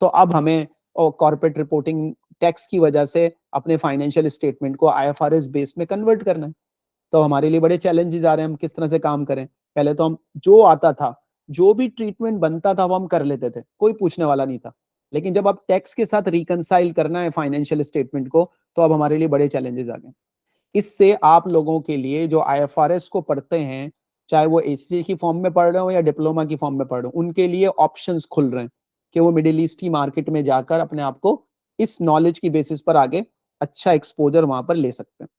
तो अब हमें कॉर्पोरेट रिपोर्टिंग टैक्स की वजह से अपने फाइनेंशियल स्टेटमेंट को IFRS बेस में कन्वर्ट करना है। तो हमारे लिए बड़े चैलेंजेस आ रहे हैं, हम किस तरह से काम करें। पहले तो हम जो आता था, जो भी ट्रीटमेंट बनता था वो हम कर लेते थे, कोई पूछने वाला नहीं था। लेकिन जब अब टैक्स के साथ रिकंसाइल करना है फाइनेंशियल स्टेटमेंट को, तो अब हमारे लिए बड़े चैलेंजेस आ गए। इससे आप लोगों के लिए जो IFRS को पढ़ते हैं, चाहे वो ACCA की फॉर्म में पढ़ रहे हो या डिप्लोमा की फॉर्म में पढ़ रहे हो, उनके लिए ऑप्शंस खुल रहे हैं कि वो मिडिल ईस्ट की मार्केट में जाकर अपने आप को इस नॉलेज की बेसिस पर आगे अच्छा एक्सपोजर वहां पर ले सकते हैं।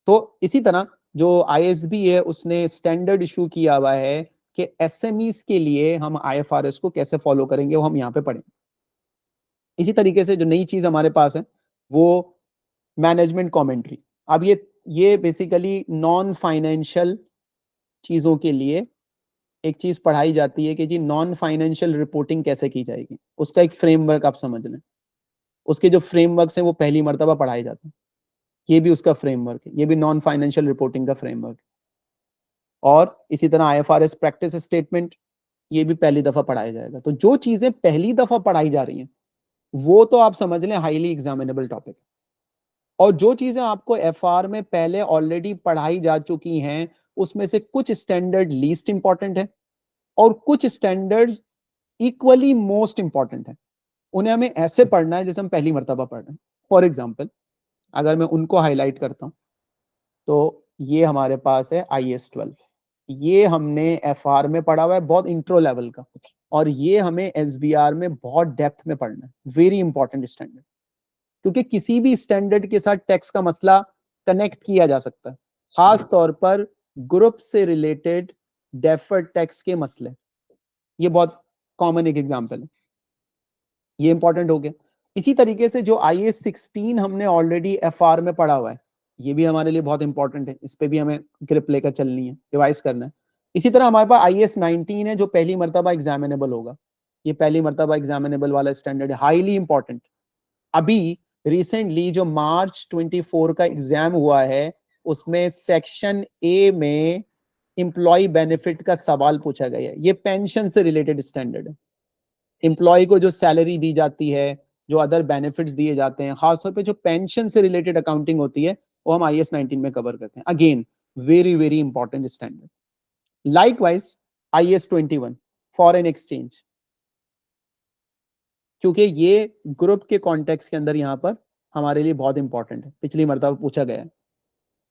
तो इसी तरह जो ISB है उसने स्टैंडर्ड इशू किया हुआ है कि SMEs के लिए हम IFRS को कैसे फॉलो करेंगे, वो हम यहाँ पे पढ़ेंगे। इसी तरीके से जो नई चीज हमारे पास है वो मैनेजमेंट कमेंट्री। अब ये बेसिकली नॉन फाइनेंशियल चीजों के लिए एक चीज पढ़ाई जाती है कि जी नॉन फाइनेंशियल रिपोर्टिंग कैसे की जाएगी, उसका एक फ्रेमवर्क आप समझ लें। उसके जो फ्रेमवर्क है वो पहली मर्तबा पढ़ाए जाते हैं, ये भी उसका फ्रेमवर्क है, ये भी नॉन फाइनेंशियल रिपोर्टिंग का फ्रेमवर्क है। और इसी तरह IFRS प्रैक्टिस स्टेटमेंट, ये भी पहली दफा पढ़ाया जाएगा। तो जो चीजें पहली दफा पढ़ाई जा रही हैं वो तो आप समझ लें हाईली एग्जामिनेबल टॉपिक, और जो चीजें आपको FR में पहले ऑलरेडी पढ़ाई जा चुकी हैं उसमें से कुछ स्टैंडर्ड लीस्ट इंपॉर्टेंट है और कुछ स्टैंडर्ड्स इक्वली मोस्ट इंपॉर्टेंट है। उन्हें हमें ऐसे पढ़ना है जैसे हम पहली मर्तबा पढ़ रहे हैं। फॉर एग्जाम्पल अगर मैं उनको हाईलाइट करता हूं, तो ये हमारे पास है IS 12, ये हमने FR में पढ़ा हुआ है बहुत इंट्रो लेवल का, और ये हमें SBR में बहुत डेप्थ में पढ़ना है। वेरी इंपॉर्टेंट स्टैंडर्ड, क्योंकि किसी भी स्टैंडर्ड के साथ टैक्स का मसला कनेक्ट किया जा सकता है, खास तौर पर ग्रुप से रिलेटेड डेफर्ड टैक्स के मसले। ये बहुत कॉमन एक एग्जांपल है, ये इंपॉर्टेंट हो गया। इसी तरीके से जो IS 16 हमने ऑलरेडी FR में पढ़ा हुआ है, ये भी हमारे लिए बहुत इंपॉर्टेंट है, इस पे भी हमें ग्रिप लेकर चलनी है, रिवाइज करना है। इसी तरह हमारे पास IS 19 है जो पहली मर्तबा एग्जामिनेबल होगा, ये पहली मर्तबा एग्जामिनेबल वाला स्टैंडर्ड है, हाईली इंपॉर्टेंट। अभी रिसेंटली जो मार्च 24 का एग्जाम हुआ है उसमें सेक्शन ए में इंप्लॉय बेनिफिट का सवाल पूछा गया है, ये पेंशन से रिलेटेड स्टैंडर्ड है। एम्प्लॉय को जो सैलरी दी जाती है, जो अदर बेनिफिट्स दिए जाते हैं, खासतौर पे जो पेंशन से रिलेटेड अकाउंटिंग होती है, वो हम IS 19 में कवर करते हैं। Again very very important standard. Likewise IS 21 foreign exchange, क्योंकि ये ग्रुप के कॉन्टेक्स्ट के अंदर यहाँ पर हमारे लिए बहुत इंपॉर्टेंट है, पिछली मर्तबा पूछा गया है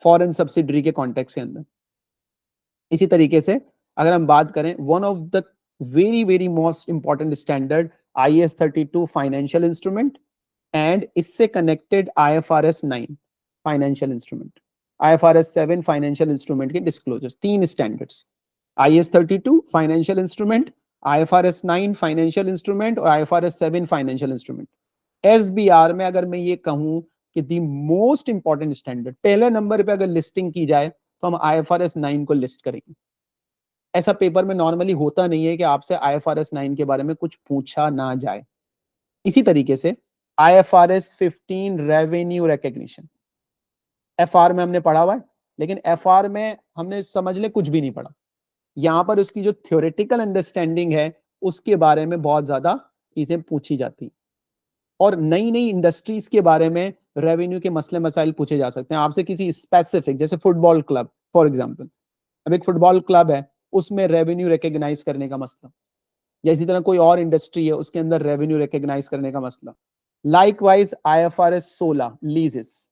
फॉरेन सब्सिडरी के कॉन्टेक्स्ट के अंदर। इसी तरीके से अगर हम बात करें, one of the very very most important standard IAS 32 financial instrument and इससे connected IFRS 9 financial instrument, IFRS 7 financial instrument के disclosures, 3 standards, IAS 32 financial instrument, IFRS 9 financial instrument और IFRS 7 फाइनेंशियल इंस्ट्रूमेंट। SBR में अगर मैं ये कहूं कि the most important standard पहले नंबर पे अगर लिस्टिंग की जाए तो हम IFRS 9 को लिस्ट करेंगे। ऐसा पेपर में नॉर्मली होता नहीं है कि आपसे IFRS 9 के बारे में कुछ पूछा ना जाए। इसी तरीके से IFRS 15 रेवेन्यू रिकॉग्निशन, FR में हमने पढ़ा हुआ है, लेकिन FR में हमने समझ ले कुछ भी नहीं पढ़ा। यहाँ पर उसकी जो थ्योरेटिकल अंडरस्टैंडिंग है उसके बारे में बहुत ज्यादा चीजें पूछी जाती, और नई नई इंडस्ट्रीज के बारे में रेवेन्यू के मसले मसाइल पूछे जा सकते हैं आपसे किसी स्पेसिफिक, जैसे फुटबॉल क्लब फॉर एग्जांपल। अब एक फुटबॉल क्लब है, उसमें रेवेन्यू रिकॉग्नाइज करने का मसला, या इसी तरह कोई और इंडस्ट्री है उसके अंदर रेवेन्यू रिकॉग्नाइज करने का मसला। लाइकवाइज IFRS 16 लीजेस,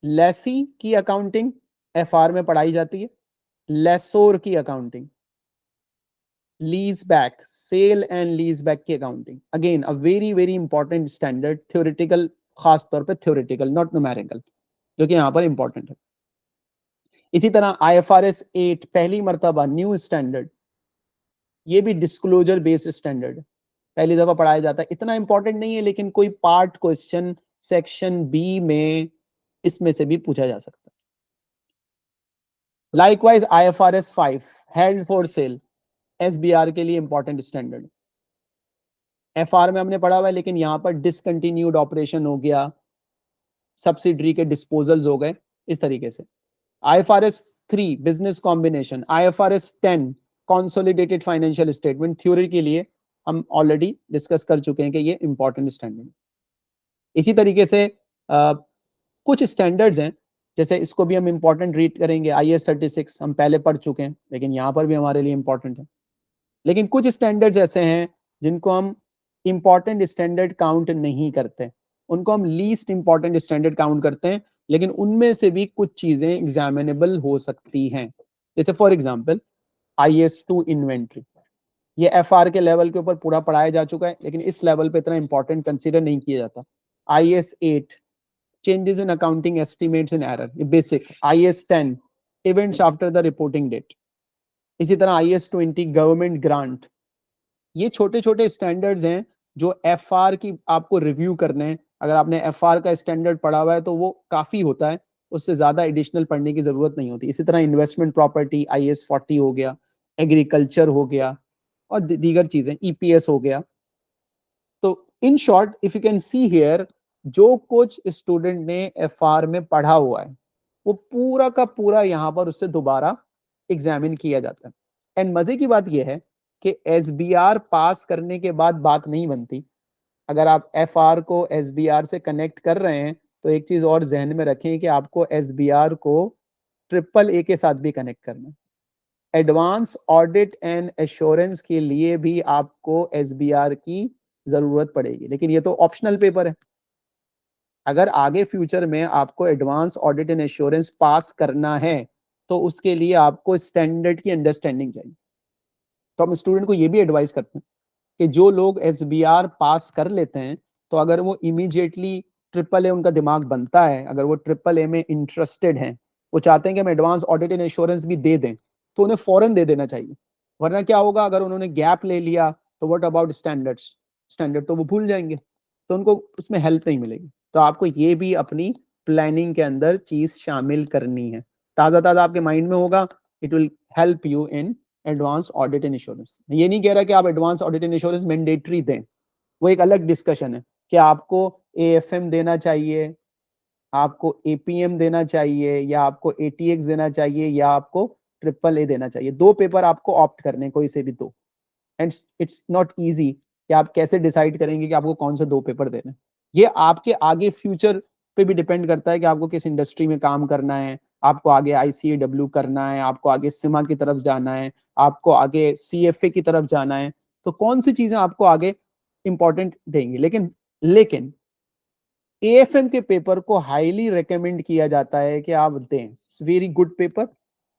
लेसी की अकाउंटिंग FR में पढ़ाई जाती है, लेसोर की accounting, lease back, sale and lease back की accounting, again a very very important standard, theoretical, खास तौर पे थ्योरेटिकल नॉट न्यूमेरिकल, जो कि यहाँ पर इंपॉर्टेंट है। इसी तरह IFRS 8 पहली मर्तबा न्यू स्टैंडर्ड, ये भी डिस्क्लोजर बेस्ड स्टैंडर्ड पहली दफा पढ़ाया जाता है, इतना इंपॉर्टेंट नहीं है लेकिन कोई पार्ट क्वेश्चन सेक्शन बी में इसमें से भी पूछा जा सकता है। Likewise IFRS 5 held for sale, SBR के लिए इंपॉर्टेंट स्टैंडर्ड। FR में हमने पढ़ा हुआ है, लेकिन यहाँ पर डिसकंटिन्यूड ऑपरेशन हो गया, सब्सिडरी के डिस्पोजल्स हो गए, इस तरीके से। IFRS 3 business combination, IFRS 10 consolidated financial statement, theory के लिए हम ऑलरेडी डिस्कस कर चुके हैं कि ये इंपॉर्टेंट स्टैंडर्ड। इसी तरीके से कुछ स्टैंडर्ड्स हैं, जैसे इसको भी हम इंपॉर्टेंट रीड करेंगे, IAS 36 हम पहले पढ़ चुके हैं, लेकिन यहाँ पर भी हमारे लिए इंपॉर्टेंट है। लेकिन कुछ स्टैंडर्ड्स ऐसे हैं जिनको हम इंपॉर्टेंट स्टैंडर्ड काउंट नहीं करते, उनको हम लीस्ट इंपॉर्टेंट स्टैंडर्ड काउंट करते हैं, लेकिन उनमें से भी कुछ चीजें एग्जामिनेबल हो सकती हैं। जैसे फॉर एग्जांपल IAS 2 इन्वेंट्री, ये FR के लेवल के ऊपर पूरा पढ़ाया जा चुका है, लेकिन इस लेवल पे इतना इंपॉर्टेंट कंसीडर नहीं किया जाता। IAS 8 changes in accounting estimates in error, ये बेसिक। IAS 10 events after the reporting date. इसी तरह IAS 20 गवर्नमेंट ग्रांट। ये छोटे छोटे स्टैंडर्ड्स हैं जो FR की आपको रिव्यू करने हैं। अगर आपने FR का स्टैंडर्ड पढ़ा हुआ है तो वो काफी होता है, उससे ज्यादा एडिशनल पढ़ने की जरूरत नहीं होती। इसी तरह इन्वेस्टमेंट प्रॉपर्टी IAS 40 हो गया, एग्रीकल्चर हो गया, और दीगर चीजें EPS हो गया। तो in short if you can see here, जो कुछ स्टूडेंट ने FR में पढ़ा हुआ है वो पूरा का पूरा यहाँ पर उससे दोबारा एग्जामिन किया जाता है। एंड मजे की बात यह है कि SBR पास करने के बाद बात नहीं बनती। अगर आप FR को SBR से कनेक्ट कर रहे हैं तो एक चीज और जहन में रखें कि आपको SBR को AAA के साथ भी कनेक्ट करना है। एडवांस ऑडिट एंड एश्योरेंस के लिए भी आपको SBR की जरूरत पड़ेगी, लेकिन ये तो ऑप्शनल पेपर है। अगर आगे फ्यूचर में आपको एडवांस ऑडिट एंड एश्योरेंस पास करना है तो उसके लिए आपको स्टैंडर्ड की अंडरस्टैंडिंग चाहिए। तो हम स्टूडेंट को ये भी एडवाइस करते हैं कि जो लोग SBR पास कर लेते हैं तो अगर वो इमीडिएटली AAA उनका दिमाग बनता है, अगर वो AAA में इंटरेस्टेड हैं, वो चाहते हैं कि हम एडवांस ऑडिट एंड एश्योरेंस भी दे दें, तो उन्हें फौरन दे देना चाहिए। वरना क्या होगा, अगर उन्होंने गैप ले लिया तो व्हाट अबाउट स्टैंडर्ड्स, स्टैंडर्ड तो वो भूल जाएंगे, तो उनको उसमें हेल्प नहीं मिलेगी। तो आपको ये भी अपनी प्लानिंग के अंदर चीज शामिल करनी है, ताजा ताजा आपके माइंड में होगा, it will help you in advance audit and insurance. ये नहीं कह रहा कि आप advance audit and insurance mandatory दें, वो एक अलग डिस्कशन है कि आपको AFM देना चाहिए, आपको APM देना चाहिए, या आपको ATX देना चाहिए, या आपको AAA देना चाहिए। 2 पेपर आपको ऑप्ट करने, कोई से भी 2। एंड इट्स नॉट इजी कि आप कैसे डिसाइड करेंगे कि आपको कौन से 2 पेपर देने। ये आपके आगे फ्यूचर पे भी डिपेंड करता है कि आपको किस इंडस्ट्री में काम करना है, आपको आगे ICAW करना है, आपको आगे सिमा की तरफ जाना है, आपको आगे CFA की तरफ जाना है, तो कौन सी चीजें आपको आगे इंपॉर्टेंट देंगे, लेकिन एएफएम के पेपर को हाईली रेकमेंड किया जाता है कि आप दें। It's very good paper.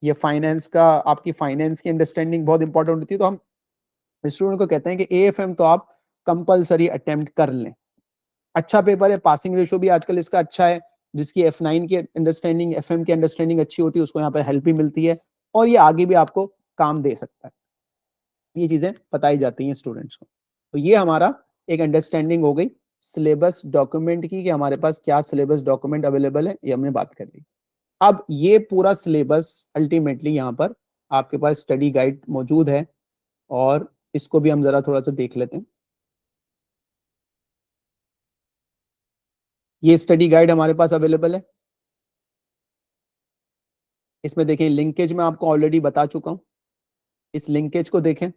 ये फाइनेंस का, आपकी फाइनेंस की अंडरस्टैंडिंग बहुत इंपॉर्टेंट होती है, तो हम स्टूडेंट को कहते हैं कि एएफएम तो आप कंपलसरी अटेम्प्ट कर लें। अच्छा पेपर है, पासिंग रेशो भी आजकल इसका अच्छा है। जिसकी F9 की अंडरस्टैंडिंग, एफएम की अंडरस्टैंडिंग अच्छी होती है, उसको यहाँ पर हेल्प भी मिलती है, और ये आगे भी आपको काम दे सकता है। ये चीजें बताई जाती हैं स्टूडेंट्स को। तो ये हमारा एक अंडरस्टैंडिंग हो गई सिलेबस डॉक्यूमेंट की, कि हमारे पास क्या सिलेबस डॉक्यूमेंट अवेलेबल है, ये हमने बात कर ली। अब ये पूरा सिलेबस अल्टीमेटली यहाँ पर आपके पास स्टडी गाइड मौजूद है, और इसको भी हम जरा थोड़ा सा देख लेते हैं। ये स्टडी गाइड हमारे पास अवेलेबल है। इसमें देखिए लिंकेज मैं आपको ऑलरेडी बता चुका हूं, इस लिंकेज को देखें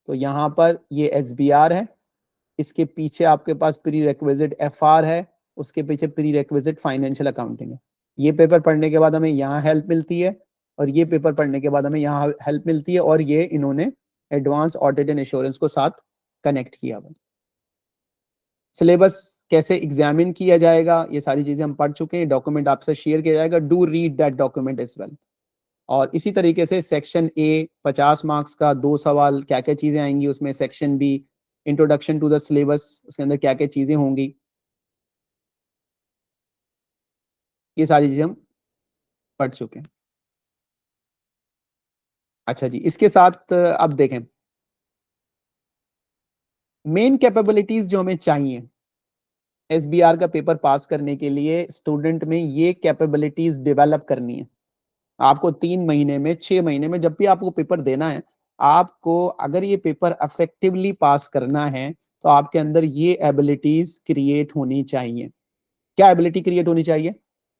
तो यहाँ पर ये SBR है, इसके पीछे आपके पास प्री रिक्विजिट FR है, उसके पीछे प्री रिक्विजिट फाइनेंशियल अकाउंटिंग है। ये पेपर पढ़ने के बाद हमें यहाँ हेल्प मिलती है, और ये पेपर पढ़ने के बाद हमें यहाँ हेल्प मिलती है, और ये इन्होंने एडवांस ऑडिट एंड इंश्योरेंस को साथ कनेक्ट किया हुआ। सिलेबस कैसे एग्जामिन किया जाएगा, ये सारी चीजें हम पढ़ चुके हैं। डॉक्यूमेंट आपसे शेयर किया जाएगा, do read that document as well. और इसी तरीके से सेक्शन ए 50 मार्क्स का 2 सवाल, क्या क्या चीजें आएंगी उसमें। Section B introduction to the syllabus, उसके अंदर क्या क्या चीजें होंगी, ये सारी चीजें हम पढ़ चुके हैं। अच्छा जी, इसके साथ अब देखें मेन कैपेबिलिटीज जो हमें चाहिए SBR का पेपर पास करने के लिए। स्टूडेंट में ये कैपेबिलिटीज डेवलप करनी है। आपको 3 महीने में, 6 महीने में, जब भी आपको पेपर देना है, आपको अगर ये पेपर अफेक्टिवली पास करना है, तो आपके अंदर ये एबिलिटीज क्रिएट होनी चाहिए। क्या एबिलिटी क्रिएट होनी चाहिए?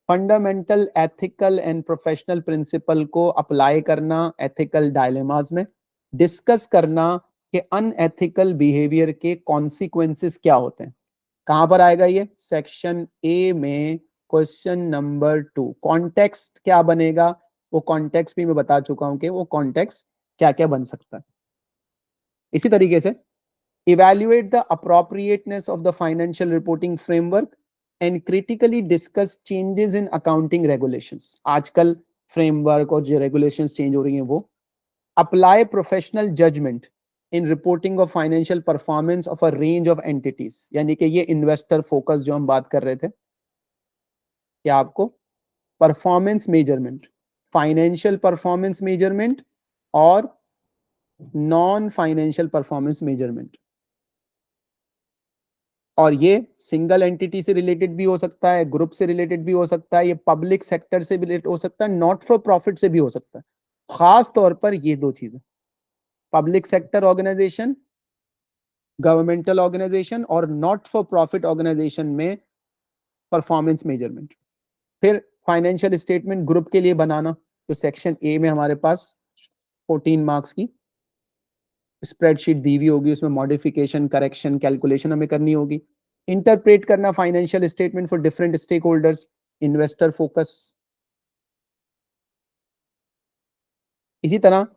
Fundamental ethical and professional principle को अप्लाई करना एथिकल डायलेमास में, डिस्कस करना कि अनएथिकल बिहेवियर के कॉन्सिक्वेंसेस क्या होते हैं। कहां पर आएगा ये? सेक्शन ए में क्वेश्चन नंबर 2। कॉन्टेक्स्ट क्या बनेगा, वो कॉन्टेक्स्ट भी मैं बता चुका हूं कि वो कॉन्टेक्स्ट क्या क्या बन सकता है। इसी तरीके से evaluate the appropriateness of the financial reporting framework and critically discuss changes in accounting regulations। आजकल फ्रेमवर्क और जो रेगुलेशंस चेंज हो रही हैं वो। apply professionल judgment in reporting of financial performance of a range of entities। यानी कि ये इन्वेस्टर फोकस जो हम बात कर रहे थे, कि आपको performance measurement, financial performance measurement और नॉन फाइनेंशियल परफॉर्मेंस मेजरमेंट, और ये सिंगल एंटिटी से रिलेटेड भी हो सकता है, ग्रुप से रिलेटेड भी हो सकता है, ये पब्लिक सेक्टर से भी रिलेटेड हो सकता है, नॉट फॉर प्रॉफिट से भी हो सकता है। खास तौर पर ये दो चीजें, public sector organisation, governmental organisation और नॉट फॉर प्रॉफिट ऑर्गेनाइजेशन में परफॉर्मेंस मेजरमेंट। फिर फाइनेंशियल स्टेटमेंट ग्रुप के लिए बनाना, तो सेक्शन ए में हमारे पास 14 मार्क्स की स्प्रेडशीट दी हुई होगी, उसमें मॉडिफिकेशन, करेक्शन, कैलकुलेशन हमें करनी होगी। इंटरप्रेट करना financial statement for different stakeholders, investor focus. इसी तरह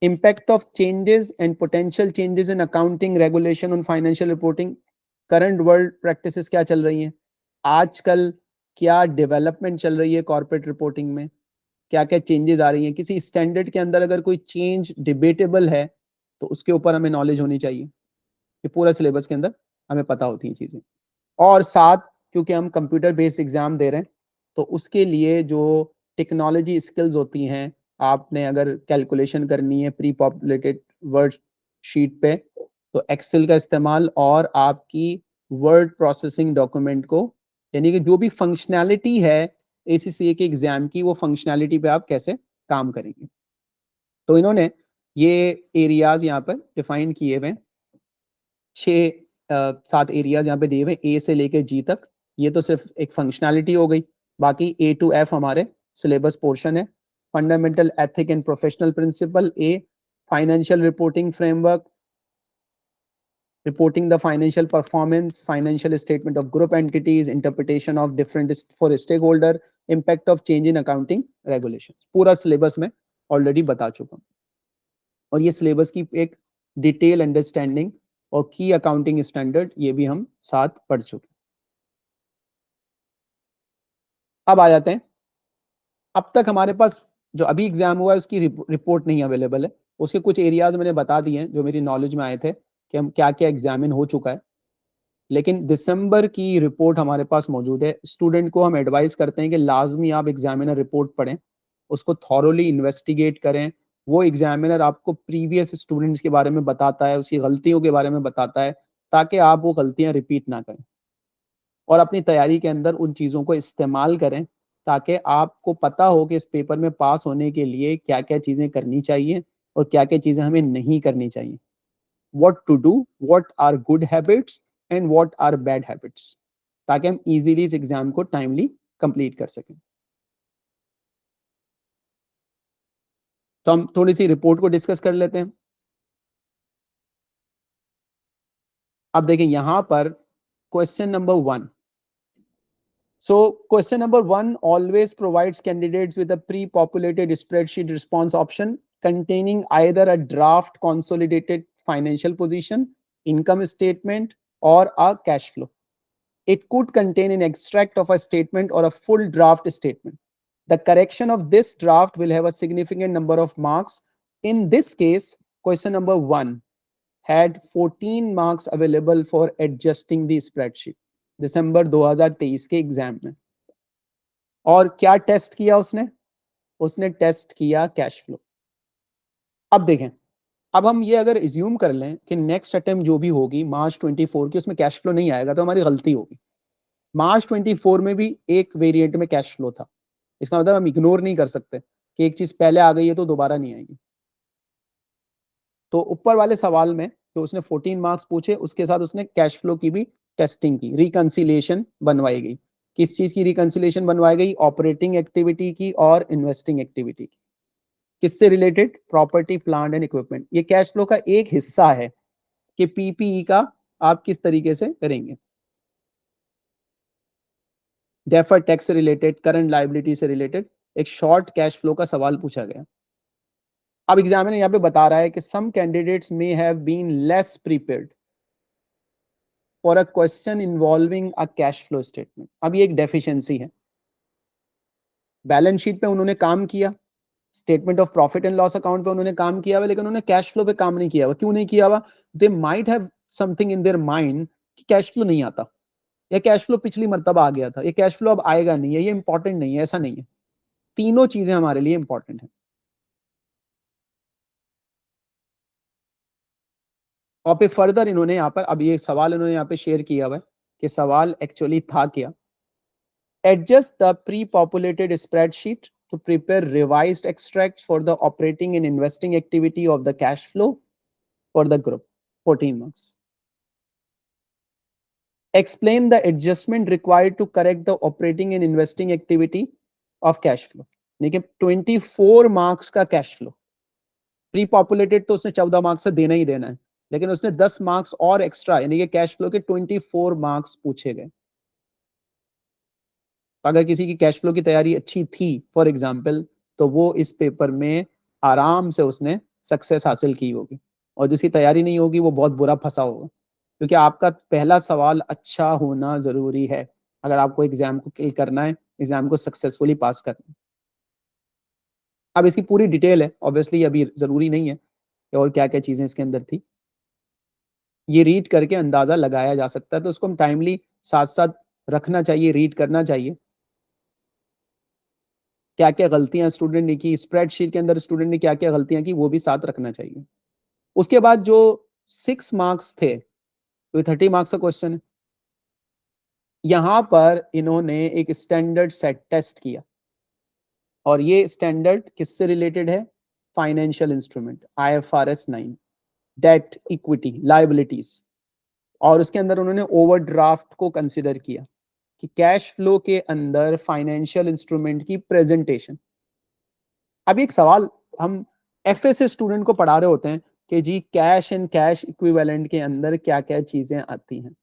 impact of changes and potential changes in accounting regulation on financial reporting. Current world practices क्या चल रही हैं, आजकल क्या डेवलपमेंट चल रही है कॉर्पोरेट रिपोर्टिंग में, क्या क्या चेंजेस आ रही हैं। किसी स्टैंडर्ड के अंदर अगर कोई चेंज डिबेटेबल है, तो उसके ऊपर हमें नॉलेज होनी चाहिए। ये पूरा सिलेबस के अंदर हमें पता होती हैं चीजें। और साथ, क्योंकि हम कंप्यूटर बेस्ड एग्जाम दे रहे हैं, तो उसके लिए जो टेक्नोलॉजी स्किल्स होती हैं, आपने अगर कैलकुलेशन करनी है प्री पॉपुलेटेड वर्ड शीट पे, तो एक्सेल का इस्तेमाल, और आपकी वर्ड प्रोसेसिंग डॉक्यूमेंट को, यानी कि जो भी फंक्शनैलिटी है ACCA के एग्जाम की, वो फंक्शनैलिटी पे आप कैसे काम करेंगे। तो इन्होंने ये एरियाज यहाँ पर डिफाइन किए हुए, 6-7 एरियाज यहाँ पे दिए हुए, ए से लेके जी तक। ये तो सिर्फ एक फंक्शनैलिटी हो गई, बाकी A to F हमारे सिलेबस पोर्शन है। Fundamental ethic and professional principle A, financial reporting framework, reporting the financial performance, financial statement of group entities, interpretation of different for stakeholder, impact of change in accounting regulations। पूरा syllabus में already बता चुका हूं, और ये syllabus की एक detail understanding और की अकाउंटिंग स्टैंडर्ड, ये भी हम साथ पढ़ चुके। अब आ जाते हैं, अब तक हमारे पास जो अभी एग्जाम हुआ है उसकी रिपोर्ट नहीं अवेलेबल है। उसके कुछ एरियाज मैंने बता दिए हैं जो मेरी नॉलेज में आए थे कि हम क्या क्या एग्जामिन हो चुका है, लेकिन दिसंबर की रिपोर्ट हमारे पास मौजूद है। स्टूडेंट को हम एडवाइस करते हैं कि लाजमी आप एग्जामिनर रिपोर्ट पढ़ें, उसको थॉरोली इन्वेस्टिगेट करें। वो एग्जामिनर आपको प्रीवियस स्टूडेंट्स के बारे में बताता है, उसकी गलतियों के बारे में बताता है, ताकि आप वो गलतियां रिपीट ना करें और अपनी तैयारी के अंदर उन चीज़ों को इस्तेमाल करें, ताकि आपको पता हो कि इस पेपर में पास होने के लिए क्या क्या चीज़ें करनी चाहिए और क्या क्या चीज़ें हमें नहीं करनी चाहिए। what to do, what are good habits and what are bad habits, ताकि हम इजीली इस एग्जाम को टाइमली कंप्लीट कर सकें। तो हम थोड़ी सी रिपोर्ट को डिस्कस कर लेते हैं। अब देखिए यहां पर question number 1। So question number 1 always provides candidates with a pre-populated spreadsheet response option containing either a draft consolidated financial position, income statement, or a cash flow. It could contain an extract of a statement or a full draft statement. The correction of this draft will have a significant number of marks. In this case, question number 1 had 14 marks available for adjusting the spreadsheet. दिसंबर 2023 के exam में। और क्या test किया उसने? उसने test किया cash flow. अब देखें, अब हम ये अगर इज्यूम कर लें कि नेक्स्ट अटेम्प्ट जो भी होगी मार्च 24 की, उसमें कैश फ्लो नहीं आएगा, तो हमारी गलती होगी। मार्च 24 में भी एक वेरिएंट में कैश फ्लो था। इसका मतलब हम इग्नोर नहीं कर सकते कि एक चीज पहले आ गई है तो दोबारा नहीं आएगी। तो ऊपर वाले सवाल में जो उसने 14 मार्क्स पूछे, उसके साथ उसने कैश फ्लो की भी टेस्टिंग की, रिकंसिलिएशन बनवाई गई। किस चीज की रिकंसिलिएशन बनवाई गई? ऑपरेटिंग एक्टिविटी की और इन्वेस्टिंग एक्टिविटी की। किससे related? Property, plant and equipment. ये कैश फ्लो का एक हिस्सा है कि पीपीई का आप किस तरीके से करेंगे। डेफर्ड टैक्स से रिलेटेड, करंट लायबिलिटी से रिलेटेड एक शॉर्ट कैश फ्लो का सवाल पूछा गया। अब एग्जामिनर यहाँ पे बता रहा है कि some candidates may have been less prepared for a question involving a cash flow statement. अब ये एक डेफिशिएंसी है। बैलेंस शीट पे उन्होंने काम किया, statement of profit and loss account पे उन्होंने काम किया हुआ, लेकिन उन्होंने कैश फ्लो पे काम नहीं किया हुआ। क्यों नहीं किया हुआ? They might have something in their mind कि कैश फ्लो नहीं आता, या कैश फ्लो पिछली मर्तबा आ गया था, ये कैश फ्लो अब आएगा नहीं है, ये इंपॉर्टेंट नहीं है। ऐसा नहीं है, तीनों चीजें हमारे लिए इंपॉर्टेंट है। और फिर फर्दर इन्होंने यहाँ पर, अब ये सवाल इन्होंने यहाँ पे शेयर किया हुआ है कि सवाल एक्चुअली था क्या। Adjust the pre populated spreadsheet to prepare revised extracts for the operating and investing activity of the cash flow for the group. 14 marks. Explain the adjustment required to correct the operating and investing activity of cash flow. देखिए 24 marks का cash flow, pre populated तो उसने 14 marks से देना ही देना है, लेकिन उसने 10 मार्क्स और एक्स्ट्रा, यानी कि कैश फ्लो के 24 मार्क्स पूछे गए। अगर किसी की कैश फ्लो की तैयारी अच्छी थी फॉर एग्जाम्पल, तो वो इस पेपर में आराम से उसने सक्सेस हासिल की होगी, और जिसकी तैयारी नहीं होगी वो बहुत बुरा फंसा होगा, क्योंकि आपका पहला सवाल अच्छा होना जरूरी है अगर आपको एग्जाम को किल करना है, एग्जाम को सक्सेसफुली पास करना है। अब इसकी पूरी डिटेल है, ऑब्वियसली अभी जरूरी नहीं है कि और क्या क्या चीजें इसके अंदर थी, ये रीड करके अंदाजा लगाया जा सकता है, तो उसको हम टाइमली साथ साथ रखना चाहिए, रीड करना चाहिए। क्या क्या गलतियां स्टूडेंट ने की, स्प्रेडशीट के अंदर स्टूडेंट ने क्या क्या गलतियां की, वो भी साथ रखना चाहिए। उसके बाद जो 6 मार्क्स थे, तो 30 मार्क्स का क्वेश्चन है। यहां पर इन्होंने एक स्टैंडर्ड सेट टेस्ट किया, और ये स्टैंडर्ड किससे रिलेटेड है? Financial instrument, IFRS 9, debt, equity, liabilities. और उसके अंदर उन्होंने ओवरड्राफ्ट को कंसिडर किया कि कैश फ्लो के अंदर फाइनेंशियल इंस्ट्रूमेंट की प्रेजेंटेशन। अब एक सवाल हम एफए स्टूडेंट को पढ़ा रहे होते हैं कि जी कैश एंड कैश इक्विवेलेंट के अंदर क्या क्या चीजें आती हैं।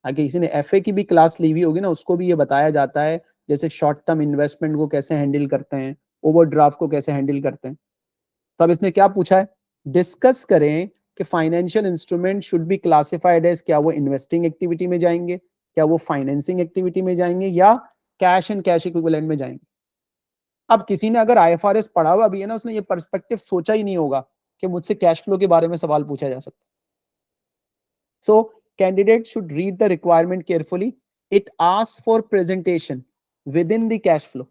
आगे किसी ने एफए की भी क्लास ली हुई होगी ना, उसको भी ये बताया जाता है, जैसे शॉर्ट टर्म इन्वेस्टमेंट को कैसे हैंडल करते हैं, ओवरड्राफ्ट को कैसे हैंडल करते हैं। तो अब इसने क्या पूछा है? डिस्कस करें कि financial instrument should be classified as, क्या वो इन्वेस्टिंग एक्टिविटी में जाएंगे, क्या वो फाइनेंसिंग एक्टिविटी में जाएंगे, या कैश एंड कैश इक्विवेलेंट में जाएंगे। अब किसी ने अगर आईएफआरएस पढ़ा हुआ भी है ना, उसने ये पर्सपेक्टिव सोचा ही नहीं होगा कि मुझसे कैश फ्लो के बारे में सवाल पूछा जा सकता। So candidate should read the requirement carefully. It asks for presentation within the cash flow.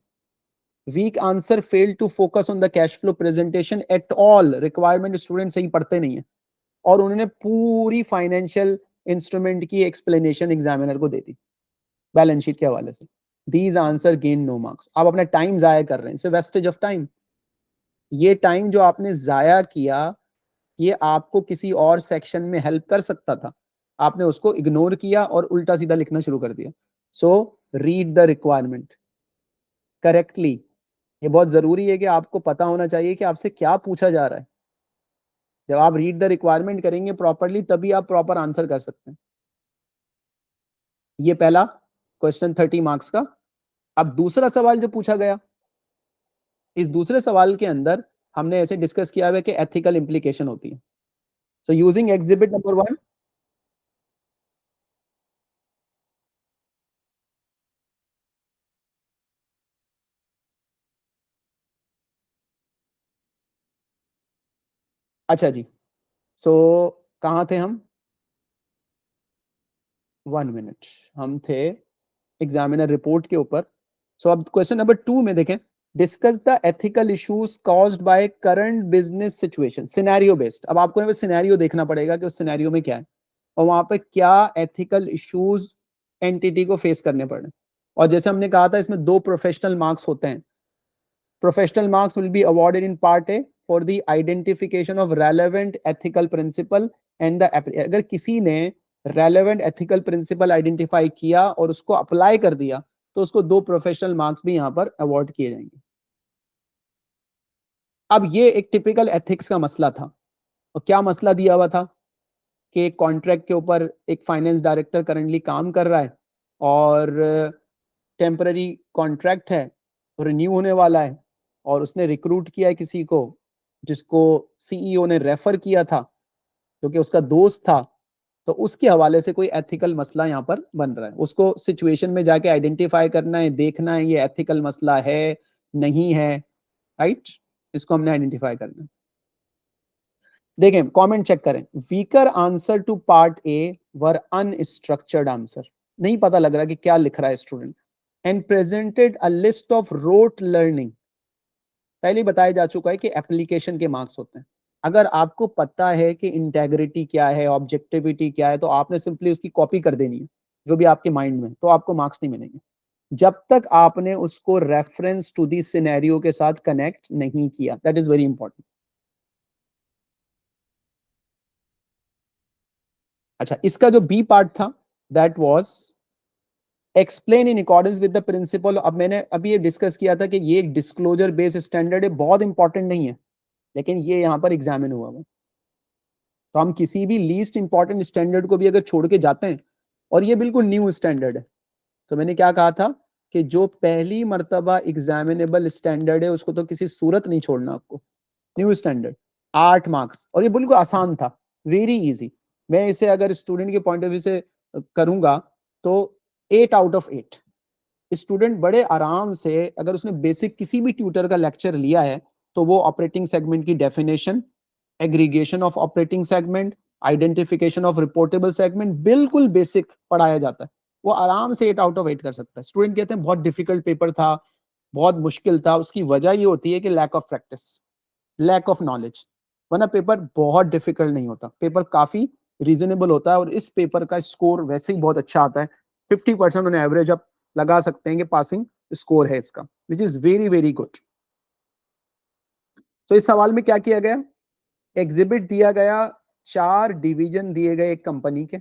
Weak answer failed to focus on the cash flow presentation at all. Requirement student सही पढ़ते नहीं है और उन्होंने पूरी फाइनेंशियल इंस्ट्रूमेंट की explanation examiner को दे the balance sheet के हवाले से. These answer gain no marks. आप अपना टाइम जाया कर रहे हैं, इट्स वेस्टेज ऑफ टाइम. ये टाइम जो आपने जाया किया, ये आपको किसी और सेक्शन में हेल्प कर सकता था, आपने उसको इग्नोर किया और उल्टा सीधा लिखना शुरू कर दिया. So read the requirement correctly. ये बहुत जरूरी है कि आपको पता होना चाहिए कि आपसे क्या पूछा जा रहा है. जब आप रीड द रिक्वायरमेंट करेंगे प्रॉपरली, तभी आप प्रॉपर आंसर कर सकते हैं. ये पहला क्वेश्चन 30 मार्क्स का. अब दूसरा सवाल जो पूछा गया, इस दूसरे सवाल के अंदर हमने ऐसे डिस्कस किया है कि एथिकल इंप्लीकेशन होती है. सो यूजिंग एग्जिबिट नंबर 1, अच्छा जी. सो कहाँ थे हम? 1 मिनट. हम थे एग्जामिनर रिपोर्ट के ऊपर. सो अब क्वेश्चन नंबर 2 में देखें, discuss the ethical issues caused by current business situation, scenario based. अब आपको यहाँ पे सिनेरियो देखना पड़ेगा कि उस सिनेरियो में क्या है और वहां पे क्या एथिकल इश्यूज एंटिटी को फेस करने पड़े. और जैसे हमने कहा था, इसमें 2 प्रोफेशनल मार्क्स होते हैं. Professional marks will be awarded in part A for the identification of relevant ethical principle and the, अगर किसी ने रेलेवेंट एथिकल प्रिंसिपल आइडेंटिफाई किया और उसको अप्लाई कर दिया, तो उसको 2 प्रोफेशनल मार्क्स भी यहां पर अवॉर्ड किए जाएंगे. अब ये एक टिपिकल एथिक्स का मसला था. और क्या मसला दिया हुआ था कि एक कॉन्ट्रैक्ट के ऊपर एक फाइनेंस डायरेक्टर करंटली काम कर रहा है और टेम्पररी कॉन्ट्रैक्ट है, रिन्यू होने वाला है, और उसने रिक्रूट किया है किसी को जिसको सीईओ ने रेफर किया था, जो कि उसका दोस्त था. तो उसके हवाले से कोई एथिकल मसला यहाँ पर बन रहा है. उसको सिचुएशन में जाके आइडेंटिफाई करना है, देखना है ये एथिकल मसला है नहीं है. राइट, इसको हमने आइडेंटिफाई करना है. देखें, कमेंट चेक करें. Weaker answer to part A were unstructured answer. नहीं पता लग रहा कि क्या लिख रहा है student. And presented a list of rote learning. पहले बताया जा चुका है कि एप्लीकेशन के मार्क्स होते हैं. अगर आपको पता है कि इंटेग्रिटी क्या है, ऑब्जेक्टिविटी क्या है, तो आपने सिंपली उसकी कॉपी कर देनी है जो भी आपके माइंड में, तो आपको मार्क्स नहीं मिलेंगे जब तक आपने उसको रेफरेंस टू दी सिनेरियो के साथ कनेक्ट नहीं किया. That is very important. अच्छा, इसका जो बी पार्ट था, that was explain in accordance with the principle. अब मैंने अभी ये डिस्कस किया था कि ये एक डिस्क्लोजर बेस्ड स्टैंडर्ड है, बहुत इंपॉर्टेंट नहीं है, लेकिन ये यहाँ पर एग्जामिन हुआ है. तो हम किसी भी लीस्ट इंपॉर्टेंट स्टैंडर्ड को भी अगर छोड़ के जाते हैं, और ये बिल्कुल न्यू स्टैंडर्ड है, तो मैंने क्या कहा था कि जो पहली मर्तबा एग्जामिनेबल स्टैंडर्ड है उसको तो किसी सूरत नहीं छोड़ना आपको. न्यू स्टैंडर्ड, 8 मार्क्स, और ये बिल्कुल आसान था, वेरी इजी. मैं इसे अगर स्टूडेंट के पॉइंट ऑफ व्यू से करूंगा तो 8 आउट ऑफ 8. स्टूडेंट बड़े आराम से, अगर उसने बेसिक किसी भी ट्यूटर का लेक्चर लिया है, तो वो ऑपरेटिंग सेगमेंट की definition, aggregation of operating segment, identification of reportable segment, बिल्कुल बेसिक पढ़ाया जाता है, वो आराम से 8 आउट ऑफ 8 कर सकता है. स्टूडेंट कहते हैं बहुत डिफिकल्ट पेपर था, बहुत मुश्किल था. उसकी वजह ये होती है कि lack of practice, lack of knowledge. वरना पेपर बहुत डिफिकल्ट नहीं होता, पेपर काफी रीजनेबल होता है, और इस पेपर का स्कोर वैसे ही बहुत अच्छा आता है. 50% ऑन एवरेज आप लगा सकते हैं कि पासिंग स्कोर है इसका, which is very very good. तो इस सवाल में क्या किया गया, एग्जिबिट दिया गया, 4 डिवीजन दिए गए एक कंपनी के,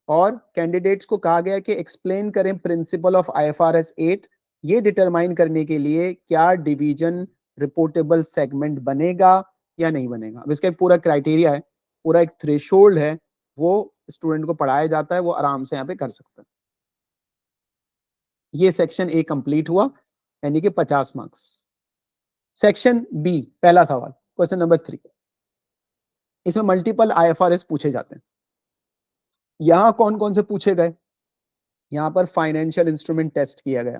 और कैंडिडेट्स को कहा गया कि एक्सप्लेन करें प्रिंसिपल ऑफ आईएफआरएस 8, ये डिटरमाइन करने के लिए क्या डिवीजन रिपोर्टेबल सेगमेंट बनेगा या नहीं बनेगा. अब इसका एक पूरा क्राइटेरिया है, पूरा एक थ्रेशोल्ड है, वो स्टूडेंट को पढ़ाया जाता है, वो आराम से यहाँ पे कर सकता है. ये सेक्शन ए कंप्लीट हुआ, यानी कि 50 मार्क्स. सेक्शन बी, पहला सवाल, क्वेश्चन नंबर 3. इसमें मल्टीपल IFRS पूछे जाते हैं। यहां कौन कौन से पूछे गए? यहां पर फाइनेंशियल इंस्ट्रूमेंट टेस्ट किया गया,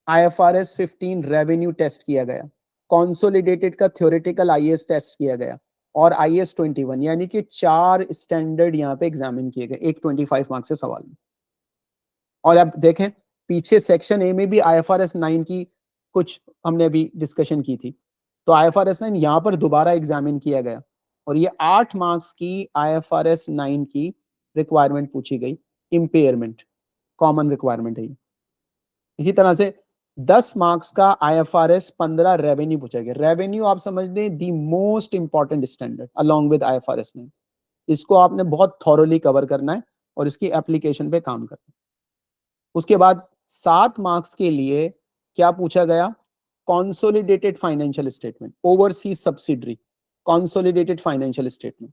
IFRS 15 रेवेन्यू टेस्ट किया गया, कॉन्सोलिडेटेड का थ्योरेटिकल IAS टेस्ट किया गया, और IAS 21, यानी कि 4 स्टैंडर्ड यहां पे एग्जामिन किए गए एक 25 मार्क्स से सवाल में। और अब देखें पीछे सेक्शन ए में भी IFRS 9 की कुछ हमने अभी डिस्कशन की थी, तो IFRS 9 यहां पर दोबारा एग्जामिन किया गया, और ये 8 मार्क्स की IFRS 9 की रिक्वायरमेंट पूछी गई, इंपेयरमेंट कॉमन रिक्वायरमेंट है। इसी तरह से 10 मार्क्स का IFRS 15 रेवेन्यू पूछा गया। रेवेन्यू आप समझ लें दी most important standard along with IFRS 9। इसको आपने बहुत थॉरोली कवर करना है और इसकी एप्लीकेशन पे काम करना है। उसके बाद 7 मार्क्स के लिए क्या पूछा गया? Consolidated financial statement, overseas subsidiary, consolidated financial statement,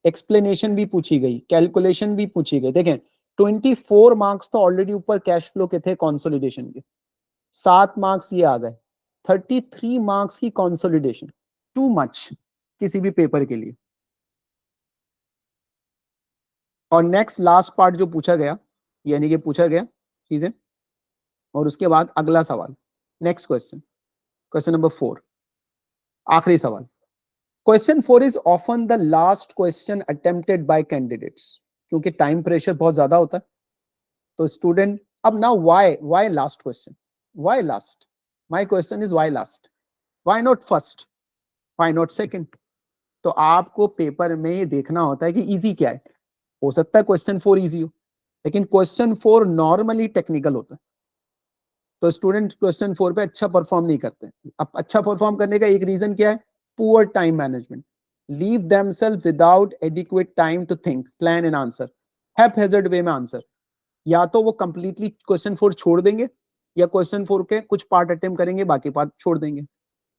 explanation भी पूछी गई, कैलकुलेशन भी पूछी गई। देखें 24 मार्क्स तो ऑलरेडी ऊपर कैश फ्लो के थे कॉन्सोलिडेशन के, 7 मार्क्स ये आ गए, 33 मार्क्स की कॉन्सोलिडेशन, टू मच किसी भी पेपर के लिए। और नेक्स्ट लास्ट पार्ट जो पूछा गया, यानी कि पूछा गया चीजें, और उसके बाद अगला सवाल, नेक्स्ट क्वेश्चन, क्वेश्चन नंबर 4, आखिरी सवाल। Question 4 is often the last question attempted bye candidates, क्योंकि टाइम प्रेशर बहुत ज्यादा होता है तो स्टूडेंट, अब now why last question, why last? My question is why last, why not first, why not second? तो आपको पेपर में ये देखना होता है कि इजी क्या है। हो सकता है क्वेश्चन 4 इजी हो, लेकिन क्वेश्चन 4 नॉर्मली टेक्निकल होता है, तो स्टूडेंट क्वेश्चन 4 पे अच्छा परफॉर्म नहीं करते। अब अच्छा परफॉर्म करने का एक रीजन क्या है? Poor time management, leave themselves without adequate time to think, plan and answer, haphazard way में आंसर। या तो वो कंप्लीटली क्वेश्चन 4 छोड़ देंगे, या क्वेश्चन 4 के कुछ पार्ट अटेम्प्ट करेंगे, बाकी पार्ट छोड़ देंगे।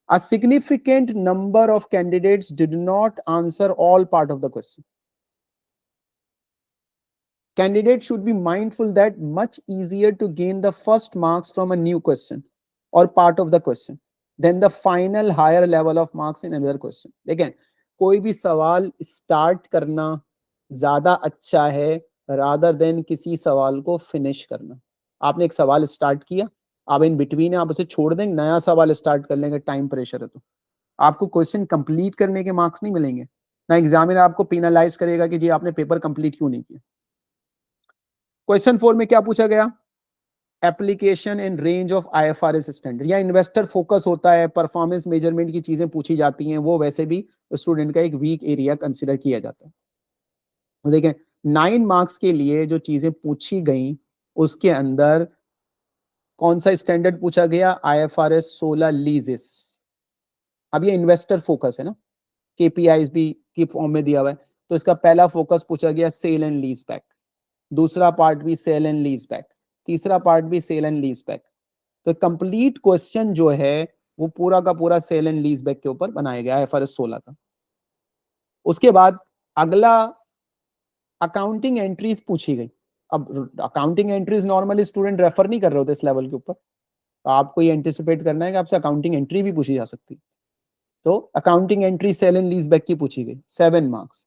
A significant number of candidates did not answer all part of the question. Candidates should be mindful that much easier to gain the first marks from a new question or part of the question than the final higher level of marks in another question. देखें कोई भी सवाल start करना ज्यादा अच्छा है rather than किसी सवाल को फिनिश करना। आपने एक सवाल स्टार्ट किया, आप इन बिटवीन आप उसे छोड़ देंगे, नया सवाल स्टार्ट कर लेंगे, टाइम प्रेशर है तो आपको क्वेश्चन कंप्लीट करने के मार्क्स नहीं मिलेंगे, ना एग्जामिनर आपको पेनलाइज करेगा कि जी आपने पेपर कंप्लीट क्यों नहीं किया। क्वेश्चन 4 में क्या पूछा गया? Application in range of IFRS standard, या इन्वेस्टर फोकस होता है, परफॉर्मेंस मेजरमेंट की चीजें पूछी जाती हैं, वो वैसे भी स्टूडेंट का एक वीक एरिया कंसिडर किया जाता है। तो देखें 9 मार्क्स के लिए जो चीजें पूछी गई उसके अंदर कौन सा स्टैंडर्ड पूछा गया? IFRS 16 लीजेस। अब ये इन्वेस्टर फोकस है ना, KPIs भी की फॉर्म में दिया हुआ है, तो इसका पहला फोकस पूछा गया सेल एंड लीज बैक, दूसरा पार्ट भी सेल एंड लीज बैक, तीसरा पार्ट भी सेल एंड लीज बैक। तो कंप्लीट क्वेश्चन जो है वो पूरा का पूरा सेल एंड लीज बैक के ऊपर बनाया गया IFRS 16 का। उसके बाद अगला अकाउंटिंग एंट्रीज पूछी गई। अब accounting entries normally student refer नहीं कर रहे होते इस लेवल के ऊपर, तो आपको ये एंटिसिपेट करना है कि आपसे अकाउंटिंग एंट्री भी पूछी जा सकती है। तो accounting entry cell and lease back की पूछी गई, 7 मार्क्स।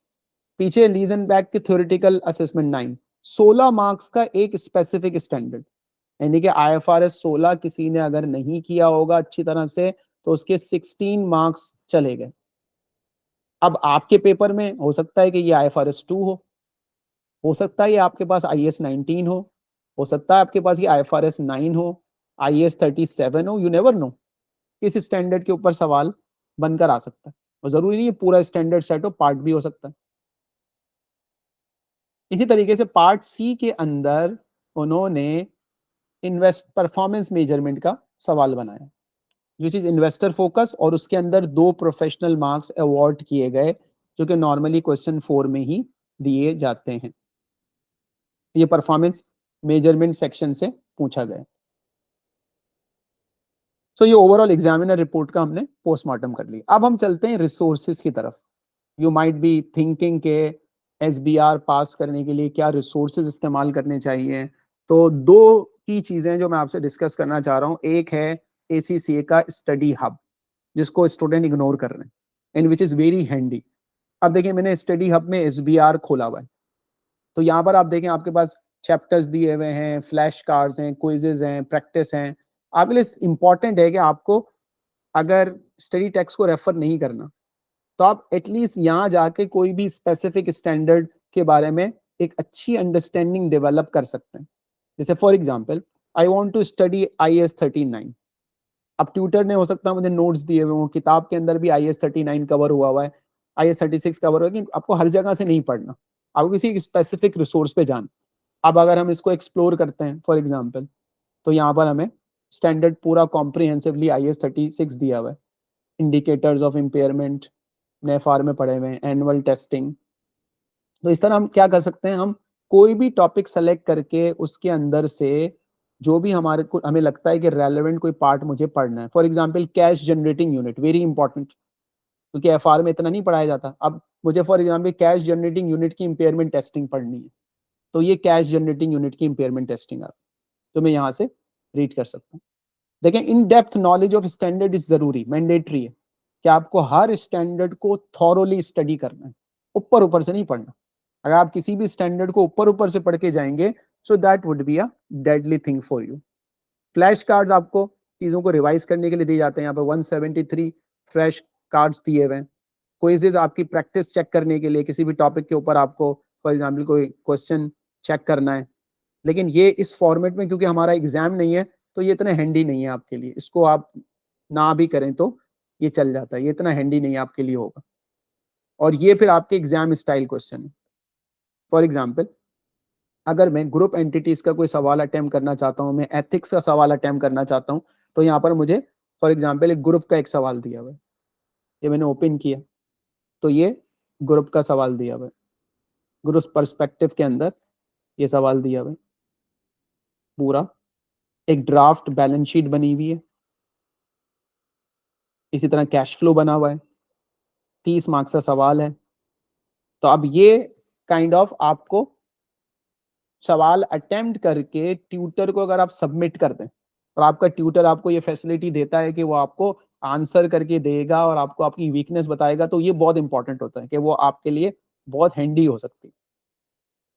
पीछे लीज एंड बैक के थ्योरेटिकल असेसमेंट 9, 16 मार्क्स का एक स्पेसिफिक स्टैंडर्ड, यानी कि IFRS 16 किसी ने अगर नहीं किया होगा अच्छी तरह से तो उसके 16 मार्क्स चले गए। अब आपके पेपर में हो सकता है कि ये IFRS 2 हो सकता है ये आपके पास IAS 19 हो सकता है आपके पास ये IFRS 9 हो, IAS 37 हो, यू नेवर नो किस स्टैंडर्ड के ऊपर सवाल बनकर आ सकता है, और जरूरी नहीं है पूरा स्टैंडर्ड सेट हो, पार्ट भी हो सकता है। इसी तरीके से पार्ट सी के अंदर उन्होंने इन्वेस्ट परफॉर्मेंस मेजरमेंट का सवाल बनाया, विच इज इन्वेस्टर फोकस, और उसके अंदर 2 प्रोफेशनल मार्क्स अवार्ड किए गए जो कि नॉर्मली क्वेश्चन 4 में ही दिए जाते हैं। ये परफॉर्मेंस मेजरमेंट सेक्शन से पूछा गया। सो ये ओवरऑल एग्जामिनर रिपोर्ट का हमने पोस्टमार्टम कर लिया। अब हम चलते हैं रिसोर्सेज की तरफ। यू माइट बी थिंकिंग के SBR पास करने के लिए क्या रिसोर्सेज इस्तेमाल करने चाहिए। तो 2 की चीजें जो मैं आपसे डिस्कस करना चाह रहा हूँ, एक है ACCA का स्टडी हब जिसको स्टूडेंट इग्नोर कर रहे हैं and which is very handy. अब देखिए मैंने स्टडी हब में SBR खोला हुआ है, तो यहाँ पर आप देखें आपके पास चैप्टर्स दिए हुए हैं, फ्लैश कार्ड्स हैं, क्विजेज हैं, प्रैक्टिस हैं। आपके लिए इंपॉर्टेंट है कि आपको अगर स्टडी टेक्स्ट को रेफर नहीं करना तो आप एटलीस्ट यहाँ जाके कोई भी स्पेसिफिक स्टैंडर्ड के बारे में एक अच्छी अंडरस्टैंडिंग डेवलप कर सकते हैं। जैसे for example I want to study IAS 39। अब ट्यूटर ने हो सकता है मुझे नोट्स दिए हुए हो, किताब के अंदर भी IAS 39 कवर हुआ है, IAS 36 कवर हुआ है, कि आपको हर जगह से नहीं पढ़ना, आपको किसी स्पेसिफिक रिसोर्स पे जाना। अब अगर हम इसको एक्सप्लोर करते हैं फॉर एग्जाम्पल, तो यहाँ पर हमें स्टैंडर्ड पूरा कॉम्प्रिहेंसिवली IAS 36 दिया हुआ है। इंडिकेटर्स ऑफ इम्पेयरमेंट नेफार में पढ़े हुए हैं, एनुअल टेस्टिंग। तो इस तरह हम क्या कर सकते हैं, हम कोई भी टॉपिक सेलेक्ट करके उसके अंदर से जो भी हमारे को हमें लगता है कि रेलेवेंट कोई पार्ट मुझे पढ़ना है। For example cash generating unit very important, क्योंकि FR में इतना नहीं पढ़ाया जाता। अब मुझे for example cash generating unit की इंपेयरमेंट टेस्टिंग पढ़नी है, तो ये कैश जनरेटिंग यूनिट की इंपेयरमेंट टेस्टिंग आप तो मैं यहाँ से रीड कर सकता हूँ। देखें in depth knowledge of standard is जरूरी, मैंडेटरी है कि आपको हर स्टैंडर्ड को थॉरोली स्टडी करना है, ऊपर ऊपर से नहीं पढ़ना। अगर आप किसी भी स्टैंडर्ड को ऊपर ऊपर से पढ़ के जाएंगे so that would be a deadly thing for you. Flash cards आपको चीजों को रिवाइज करने के लिए दिए जाते हैं, यहाँ पे 173 फ्लैश कार्ड्स दिए हुए हैं। क्विजेज आपकी प्रैक्टिस चेक करने के लिए, किसी भी टॉपिक के ऊपर आपको फॉर एग्जाम्पल कोई क्वेश्चन चेक करना है, लेकिन ये इस फॉर्मेट में क्योंकि हमारा एग्जाम नहीं है तो ये इतना हैंडी नहीं है आपके लिए। इसको आप ना भी करें तो ये चल जाता है, ये इतना हैंडी नहीं आपके लिए होगा। और ये फिर आपके एग्जाम स्टाइल क्वेश्चन है। फॉर एग्जाम्पल अगर मैं ग्रुप एंटिटीज का कोई सवाल अटेम्प्ट करना चाहता हूँ, मैं एथिक्स का सवाल अटेम्प्ट करना चाहता हूँ, तो यहाँ पर मुझे फॉर एग्जाम्पल एक ग्रुप का एक सवाल दिया हुआ है, ये मैंने ओपन किया तो ये ग्रुप का सवाल दिया हुआ है, ग्रुप पर्सपेक्टिव के अंदर ये सवाल दिया हुआ है। पूरा एक ड्राफ्ट बैलेंस शीट बनी हुई है, इसी तरह कैश फ्लो बना हुआ है, 30 मार्क्स का सवाल है। तो अब ये काइंड ऑफ आपको सवाल अटेम्प्ट करके ट्यूटर को अगर आप सबमिट कर दें और आपका ट्यूटर आपको ये फैसिलिटी देता है कि वो आपको आंसर करके देगा और आपको आपकी वीकनेस बताएगा, तो ये बहुत इंपॉर्टेंट होता है कि वो आपके लिए बहुत हैंडी हो सकती है।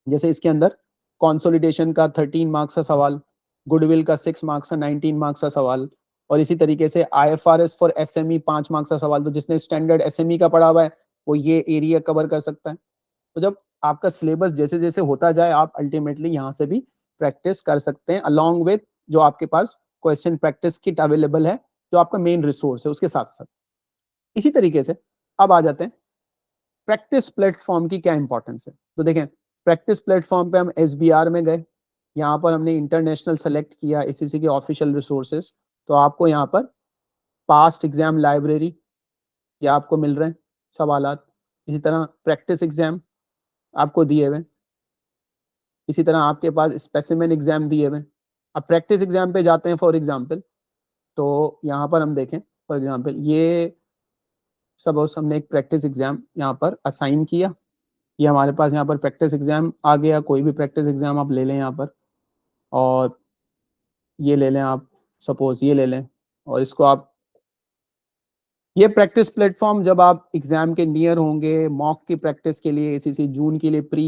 जैसे इसके अंदर कॉन्सोलिडेशन का 13 मार्क्स का सवाल, गुडविल का 6 मार्क्स का 19 मार्क्स का सवाल, और इसी तरीके से IFRS फॉर SME 5 मार्क्स का सवाल। तो जिसने स्टैंडर्ड SME का पढ़ा हुआ है वो ये एरिया कवर कर सकता है। तो जब आपका सिलेबस जैसे जैसे होता जाए आप अल्टीमेटली यहाँ से भी प्रैक्टिस कर सकते हैं अलोंग विद जो आपके पास क्वेश्चन प्रैक्टिस किट अवेलेबल है, जो आपका मेन रिसोर्स है उसके साथ साथ। इसी तरीके से अब आ जाते हैं प्रैक्टिस प्लेटफॉर्म की क्या इंपॉर्टेंस है। तो देखें प्रैक्टिस प्लेटफॉर्म पे हम SBR में गए, यहाँ पर हमने इंटरनेशनल सेलेक्ट किया, ICC के ऑफिशियल रिसोर्सेज। तो आपको यहाँ पर पास्ट एग्जाम लाइब्रेरी ये आपको मिल रहे हैं सवालात, इसी तरह प्रैक्टिस एग्जाम आपको दिए हुए, इसी तरह आपके पास स्पेसिमेन एग्जाम दिए हुए। अब प्रैक्टिस एग्जाम पे जाते हैं फॉर एग्जांपल, तो यहाँ पर हम देखें फॉर एग्जांपल ये सपोज हमने एक प्रैक्टिस एग्जाम यहाँ पर असाइन किया, ये हमारे पास यहाँ पर प्रैक्टिस एग्जाम आ गया। कोई भी प्रैक्टिस एग्जाम आप ले लें यहाँ पर, और ये ले लें आप, सपोज ये ले लें, और इसको आप ये प्रैक्टिस प्लेटफॉर्म जब आप एग्जाम के नियर होंगे मॉक की प्रैक्टिस के लिए ACC जून के लिए प्री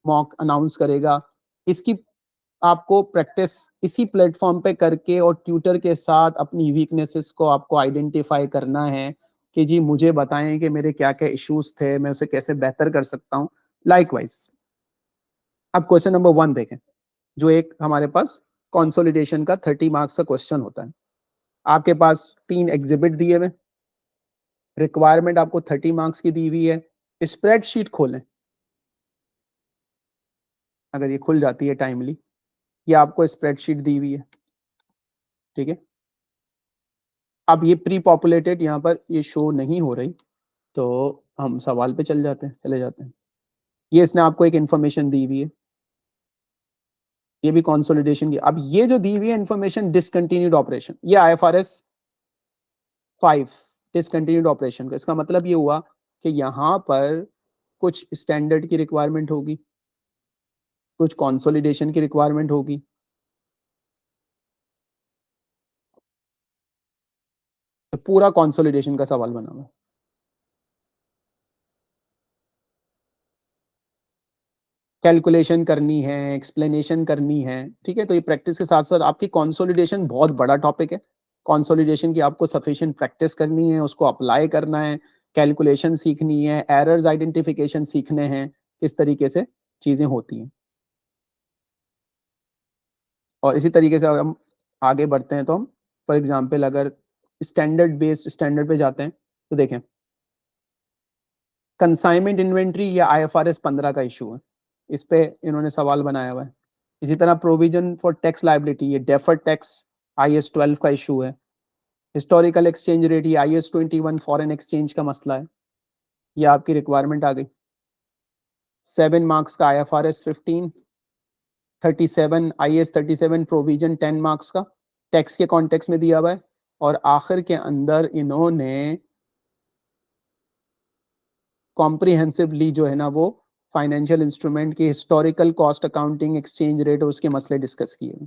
मॉक अनाउंस करेगा, इसकी आपको प्रैक्टिस इसी प्लेटफॉर्म पे करके और ट्यूटर के साथ अपनी वीकनेसेस को आपको आइडेंटिफाई करना है कि जी मुझे बताएं कि मेरे क्या क्या इश्यूज थे, मैं उसे कैसे बेहतर कर सकता हूँ। लाइकवाइज अब क्वेश्चन नंबर 1 देखें, जो एक हमारे पास कंसोलिडेशन का 30 मार्क्स का क्वेश्चन होता है। आपके पास 3 एग्जिबिट दिए हुए, रिक्वायरमेंट आपको 30 मार्क्स की दी हुई है। स्प्रेडशीट खोलें, अगर ये खुल जाती है टाइमली, ये आपको स्प्रेडशीट दी हुई है, ठीक है। अब ये प्री पॉपुलेटेड यहाँ पर ये शो नहीं हो रही, तो हम सवाल पे चले जाते हैं। ये इसने आपको एक इंफॉर्मेशन दी हुई है, ये भी कंसोलिडेशन की। अब ये जो दी हुई है इंफॉर्मेशन डिसकंटिन्यूड ऑपरेशन, ये IFRS 5 डिसकंटिन्यूड ऑपरेशन का, इसका मतलब ये हुआ कि यहाँ पर कुछ स्टैंडर्ड की रिक्वायरमेंट होगी, कुछ कंसोलिडेशन की रिक्वायरमेंट होगी। तो पूरा कंसोलिडेशन का सवाल बना हुआ है। कैलकुलेशन करनी है, एक्सप्लेनेशन करनी है, ठीक है। तो ये प्रैक्टिस के साथ साथ आपकी कंसोलिडेशन बहुत बड़ा टॉपिक है। कंसोलिडेशन की आपको सफिशिएंट प्रैक्टिस करनी है, उसको अप्लाई करना है, कैलकुलेशन सीखनी है, एरर्स आइडेंटिफिकेशन सीखने हैं, किस तरीके से चीजें होती हैं। और इसी तरीके से हम आगे बढ़ते हैं तो हम फॉर एग्जाम्पल अगर स्टैंडर्ड बेस्ड स्टैंडर्ड पे जाते हैं तो देखें, कंसाइनमेंट इन्वेंट्री या IFRS 15 का इशू है, इस पे इन्होंने सवाल बनाया हुआ है। इसी तरह प्रोविजन फॉर टैक्स लाइबिलिटी, ये डेफर्ड टैक्स IS 12 का इशू है। हिस्टोरिकल एक्सचेंज रेट, ये IS 21 फॉरेन एक्सचेंज का मसला है, ये आपकी रिक्वायरमेंट आ गई। 7 मार्क्स का IFRS 15, 37 IS 37 प्रोविजन 10 मार्क्स का टैक्स के कॉन्टेक्स्ट में दिया हुआ है। और आखिर के अंदर इन्होंने कॉम्प्रिहेंसिवली जो है ना वो फाइनेंशियल इंस्ट्रूमेंट की historical cost accounting, exchange rate और उसके मसले डिस्कस किए।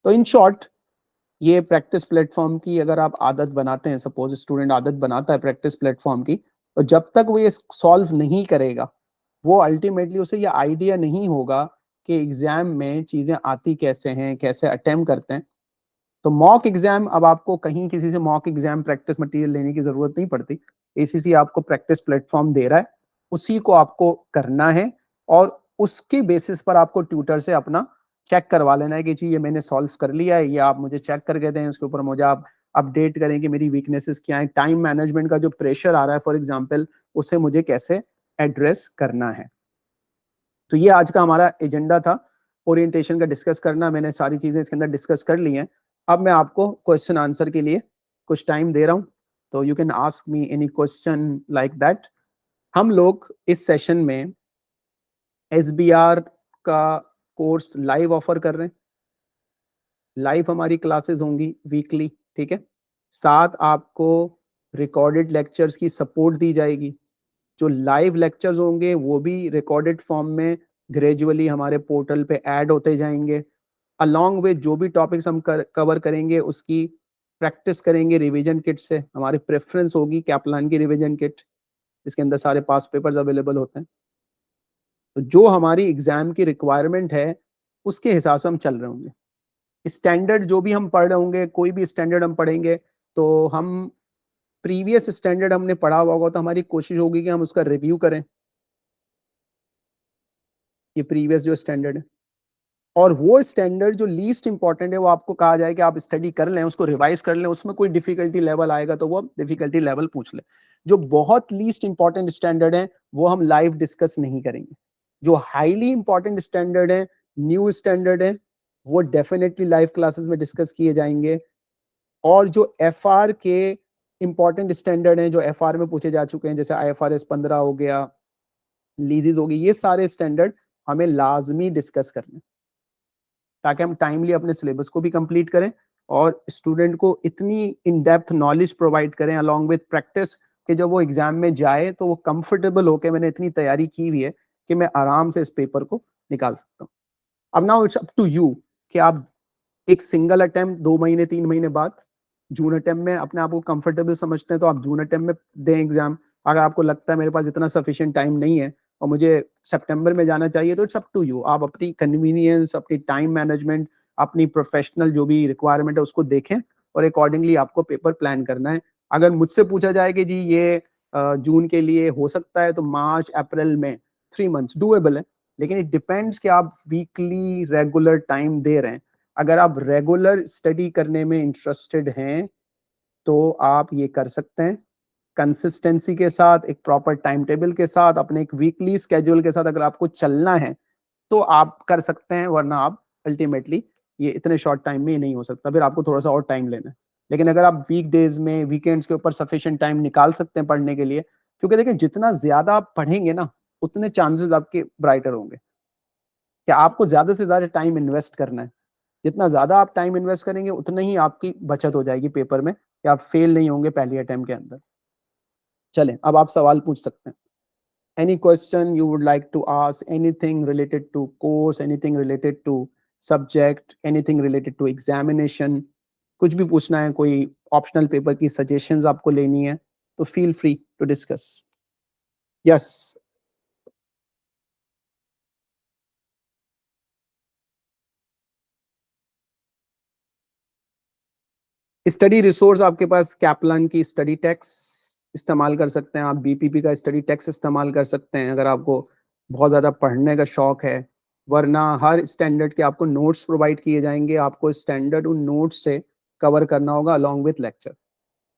तो इन शॉर्ट ये प्रैक्टिस प्लेटफॉर्म की अगर आप आदत बनाते हैं, सपोज स्टूडेंट आदत बनाता है प्रैक्टिस प्लेटफॉर्म की, तो जब तक वो ये सॉल्व नहीं करेगा, वो अल्टीमेटली उसे ये आइडिया नहीं होगा कि एग्जाम में चीजें आती कैसे हैं, कैसे अटेम्प्ट करते हैं। तो मॉक एग्जाम, अब आपको कहीं किसी से मॉक एग्जाम प्रैक्टिस मटेरियल लेने की जरूरत नहीं पड़ती। ACC आपको प्रैक्टिस प्लेटफॉर्म दे रहा है, उसी को आपको करना है और उसके बेसिस पर आपको ट्यूटर से अपना चेक करवा लेना है कि जी ये मैंने सॉल्व कर लिया है, ये आप मुझे चेक करके दें, इसके ऊपर मुझे आप अपडेट करें कि मेरी वीकनेसेस क्या है, टाइम मैनेजमेंट का जो प्रेशर आ रहा है फॉर एग्जाम्पल, उसे मुझे कैसे एड्रेस करना है। तो ये आज का हमारा एजेंडा था, ओरिएंटेशन का डिस्कस करना। मैंने सारी चीजें इसके अंदर डिस्कस कर ली हैं। अब मैं आपको क्वेश्चन आंसर के लिए कुछ टाइम दे रहा हूं, तो you can ask me any question like that. हम लोग इस सेशन में SBR का कोर्स लाइव ऑफर कर रहे हैं। लाइव हमारी क्लासेस होंगी वीकली, ठीक है। साथ आपको रिकॉर्डेड लेक्चर्स की सपोर्ट दी जाएगी। जो लाइव लेक्चर्स होंगे वो भी रिकॉर्डेड फॉर्म में ग्रेजुअली हमारे पोर्टल पे ऐड होते जाएंगे। अलॉन्ग विद जो भी टॉपिक्स हम कवर करेंगे उसकी प्रैक्टिस करेंगे रिवीजन किट से। हमारी प्रेफरेंस होगी कैप्लान की रिवीजन किट, इसके अंदर सारे पास पेपर्स अवेलेबल होते हैं। तो जो हमारी एग्जाम की रिक्वायरमेंट है उसके हिसाब से हम चल रहे होंगे। स्टैंडर्ड जो भी हम पढ़ रहे होंगे, कोई भी स्टैंडर्ड हम पढ़ेंगे, तो हम प्रीवियस स्टैंडर्ड हमने पढ़ा हुआ होगा तो हमारी कोशिश होगी कि हम उसका रिव्यू करें, ये प्रीवियस जो स्टैंडर्ड है। और वो स्टैंडर्ड जो लीस्ट इंपॉर्टेंट है वो आपको कहा जाए कि आप स्टडी कर लें, उसको रिवाइज कर लें, उसमें कोई डिफिकल्टी लेवल आएगा तो वो डिफिकल्टी लेवल पूछ लें। जो बहुत लीस्ट इंपॉर्टेंट स्टैंडर्ड है वो हम लाइव डिस्कस नहीं करेंगे। जो हाईली इंपॉर्टेंट स्टैंडर्ड है, न्यू स्टैंडर्ड है, वो डेफिनेटली लाइव क्लासेस में डिस्कस किए जाएंगे। और जो FR के इंपॉर्टेंट स्टैंडर्ड हैं, जो FR में पूछे जा चुके हैं, जैसे IFRS 15 हो गया, लीजेस होगी, ये सारे स्टैंडर्ड हमें लाजमी डिस्कस करने, ताकि हम टाइमली अपने सिलेबस को भी कंप्लीट करें और स्टूडेंट को इतनी इन डेप्थ नॉलेज प्रोवाइड करें अलॉन्ग विद प्रैक्टिस कि जब वो एग्जाम में जाए तो वो कंफर्टेबल होकर मैंने इतनी तैयारी की हुई है कि मैं आराम से इस पेपर को निकाल सकता हूँ। अब now it's up to you कि आप एक सिंगल अटेम्प्ट 2 महीने 3 महीने बाद जून अटेम्प्ट में अपने आप को कंफर्टेबल समझते हैं तो आप जून अटेम्प्ट में दें एग्जाम। अगर आपको लगता है मेरे पास इतना सफिशिएंट टाइम नहीं है और मुझे सितंबर में जाना चाहिए, तो इट्स अप टू यू। आप अपनी कन्वीनियंस, अपनी टाइम मैनेजमेंट, अपनी प्रोफेशनल जो भी रिक्वायरमेंट है उसको देखें और अकॉर्डिंगली आपको पेपर प्लान करना है। अगर मुझसे पूछा जाए कि जी ये जून के लिए हो सकता है, तो मार्च अप्रैल में 3 मंथ्स डूएबल है, लेकिन इट डिपेंड्स कि आप वीकली रेगुलर टाइम दे रहे हैं। अगर आप रेगुलर स्टडी करने में इंटरेस्टेड हैं तो आप ये कर सकते हैं कंसिस्टेंसी के साथ, एक प्रॉपर टाइम टेबल के साथ, अपने एक वीकली स्केड्यूल के साथ। अगर आपको चलना है तो आप कर सकते हैं, वरना आप अल्टीमेटली ये इतने शॉर्ट टाइम में ये नहीं हो सकता, फिर आपको थोड़ा सा और टाइम लेना है। लेकिन अगर आप वीक डेज में, वीकेंड्स के ऊपर सफिशिएंट टाइम निकाल सकते हैं पढ़ने के लिए, क्योंकि देखिए जितना ज्यादा आप पढ़ेंगे ना उतने चांसेस आपके ब्राइटर होंगे कि आपको ज्यादा से ज्यादा टाइम इन्वेस्ट करना है। जितना ज्यादा आप टाइम इन्वेस्ट करेंगे उतना ही आपकी बचत हो जाएगी पेपर में, कि आप फेल नहीं होंगे पहली अटेम्प्ट के अंदर। चलें, अब आप सवाल पूछ सकते हैं। Any question you would like to ask, anything related to course, anything related to subject, anything related to examination, कुछ भी पूछना है, कोई ऑप्शनल पेपर की सजेशंस आपको लेनी है, तो feel free to discuss. Yes. Study resource आपके पास कैपलान की स्टडी टेक्स्ट इस्तेमाल कर सकते हैं आप, बीपीपी का स्टडी टेक्स्ट इस्तेमाल कर सकते हैं अगर आपको बहुत ज़्यादा पढ़ने का शौक है, वरना हर स्टैंडर्ड के आपको नोट्स प्रोवाइड किए जाएंगे, आपको स्टैंडर्ड उन नोट्स से कवर करना होगा along with lecture.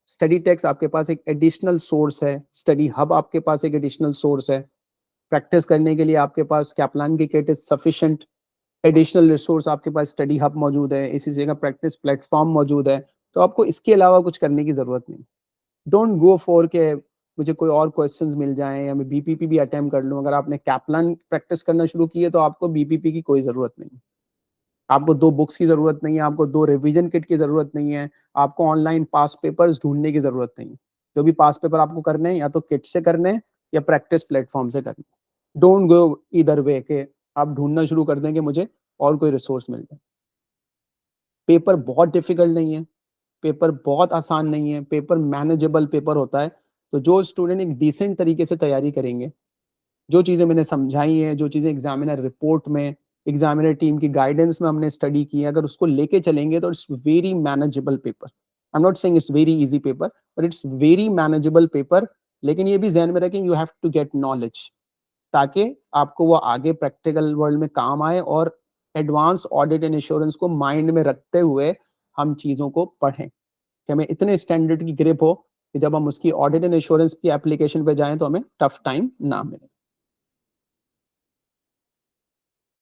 Study text आपके पास एक एडिशनल सोर्स है, स्टडी हब आपके पास एक एडिशनल सोर्स है, प्रैक्टिस करने के लिए आपके पास कैपलान की kit is sufficient, additional resource आपके पास स्टडी हब मौजूद है, इसी जगह प्रैक्टिस प्लेटफॉर्म मौजूद है, तो आपको इसके अलावा कुछ करने की जरूरत नहीं। डोंट गो फॉर के मुझे कोई और क्वेश्चंस मिल जाएं या मैं बीपीपी भी अटेम्प्ट कर लूं। अगर आपने कैपलान प्रैक्टिस करना शुरू की है तो आपको बीपीपी की कोई जरूरत नहीं, आपको 2 बुक्स की जरूरत नहीं है, आपको 2 रिवीजन किट की जरूरत नहीं है, आपको ऑनलाइन पास पेपर्स ढूंढने की जरूरत नहीं है। जो भी पास पेपर आपको करने हैं या तो किट से करने हैं या प्रैक्टिस प्लेटफॉर्म से करने हैं। डोंट गो इधर वे के आप ढूंढना शुरू कर दें कि मुझे और कोई रिसोर्स मिल जाए। पेपर बहुत डिफिकल्ट नहीं है, पेपर बहुत आसान नहीं है, पेपर मैनेजेबल पेपर होता है। तो जो स्टूडेंट एक डिसेंट तरीके से तैयारी करेंगे, जो चीज़ें मैंने समझाई हैं, जो चीज़ें एग्जामिनर रिपोर्ट में, एग्जामिनर टीम की गाइडेंस में हमने स्टडी की है, अगर उसको लेके चलेंगे तो it's very manageable paper. I am not saying it's very easy paper, but it's very manageable paper. लेकिन ये भी ध्यान में रखें, you have to get knowledge, ताकि आपको वो आगे प्रैक्टिकल वर्ल्ड में काम आए, और एडवांस ऑडिट एंड इंश्योरेंस को माइंड में रखते हुए हम चीज़ों को पढ़ें कि हमें इतने स्टैंडर्ड की ग्रिप हो कि जब हम उसकी ऑडिट एंड इंश्योरेंस की एप्लीकेशन पे जाएं तो हमें टफ टाइम ना मिले।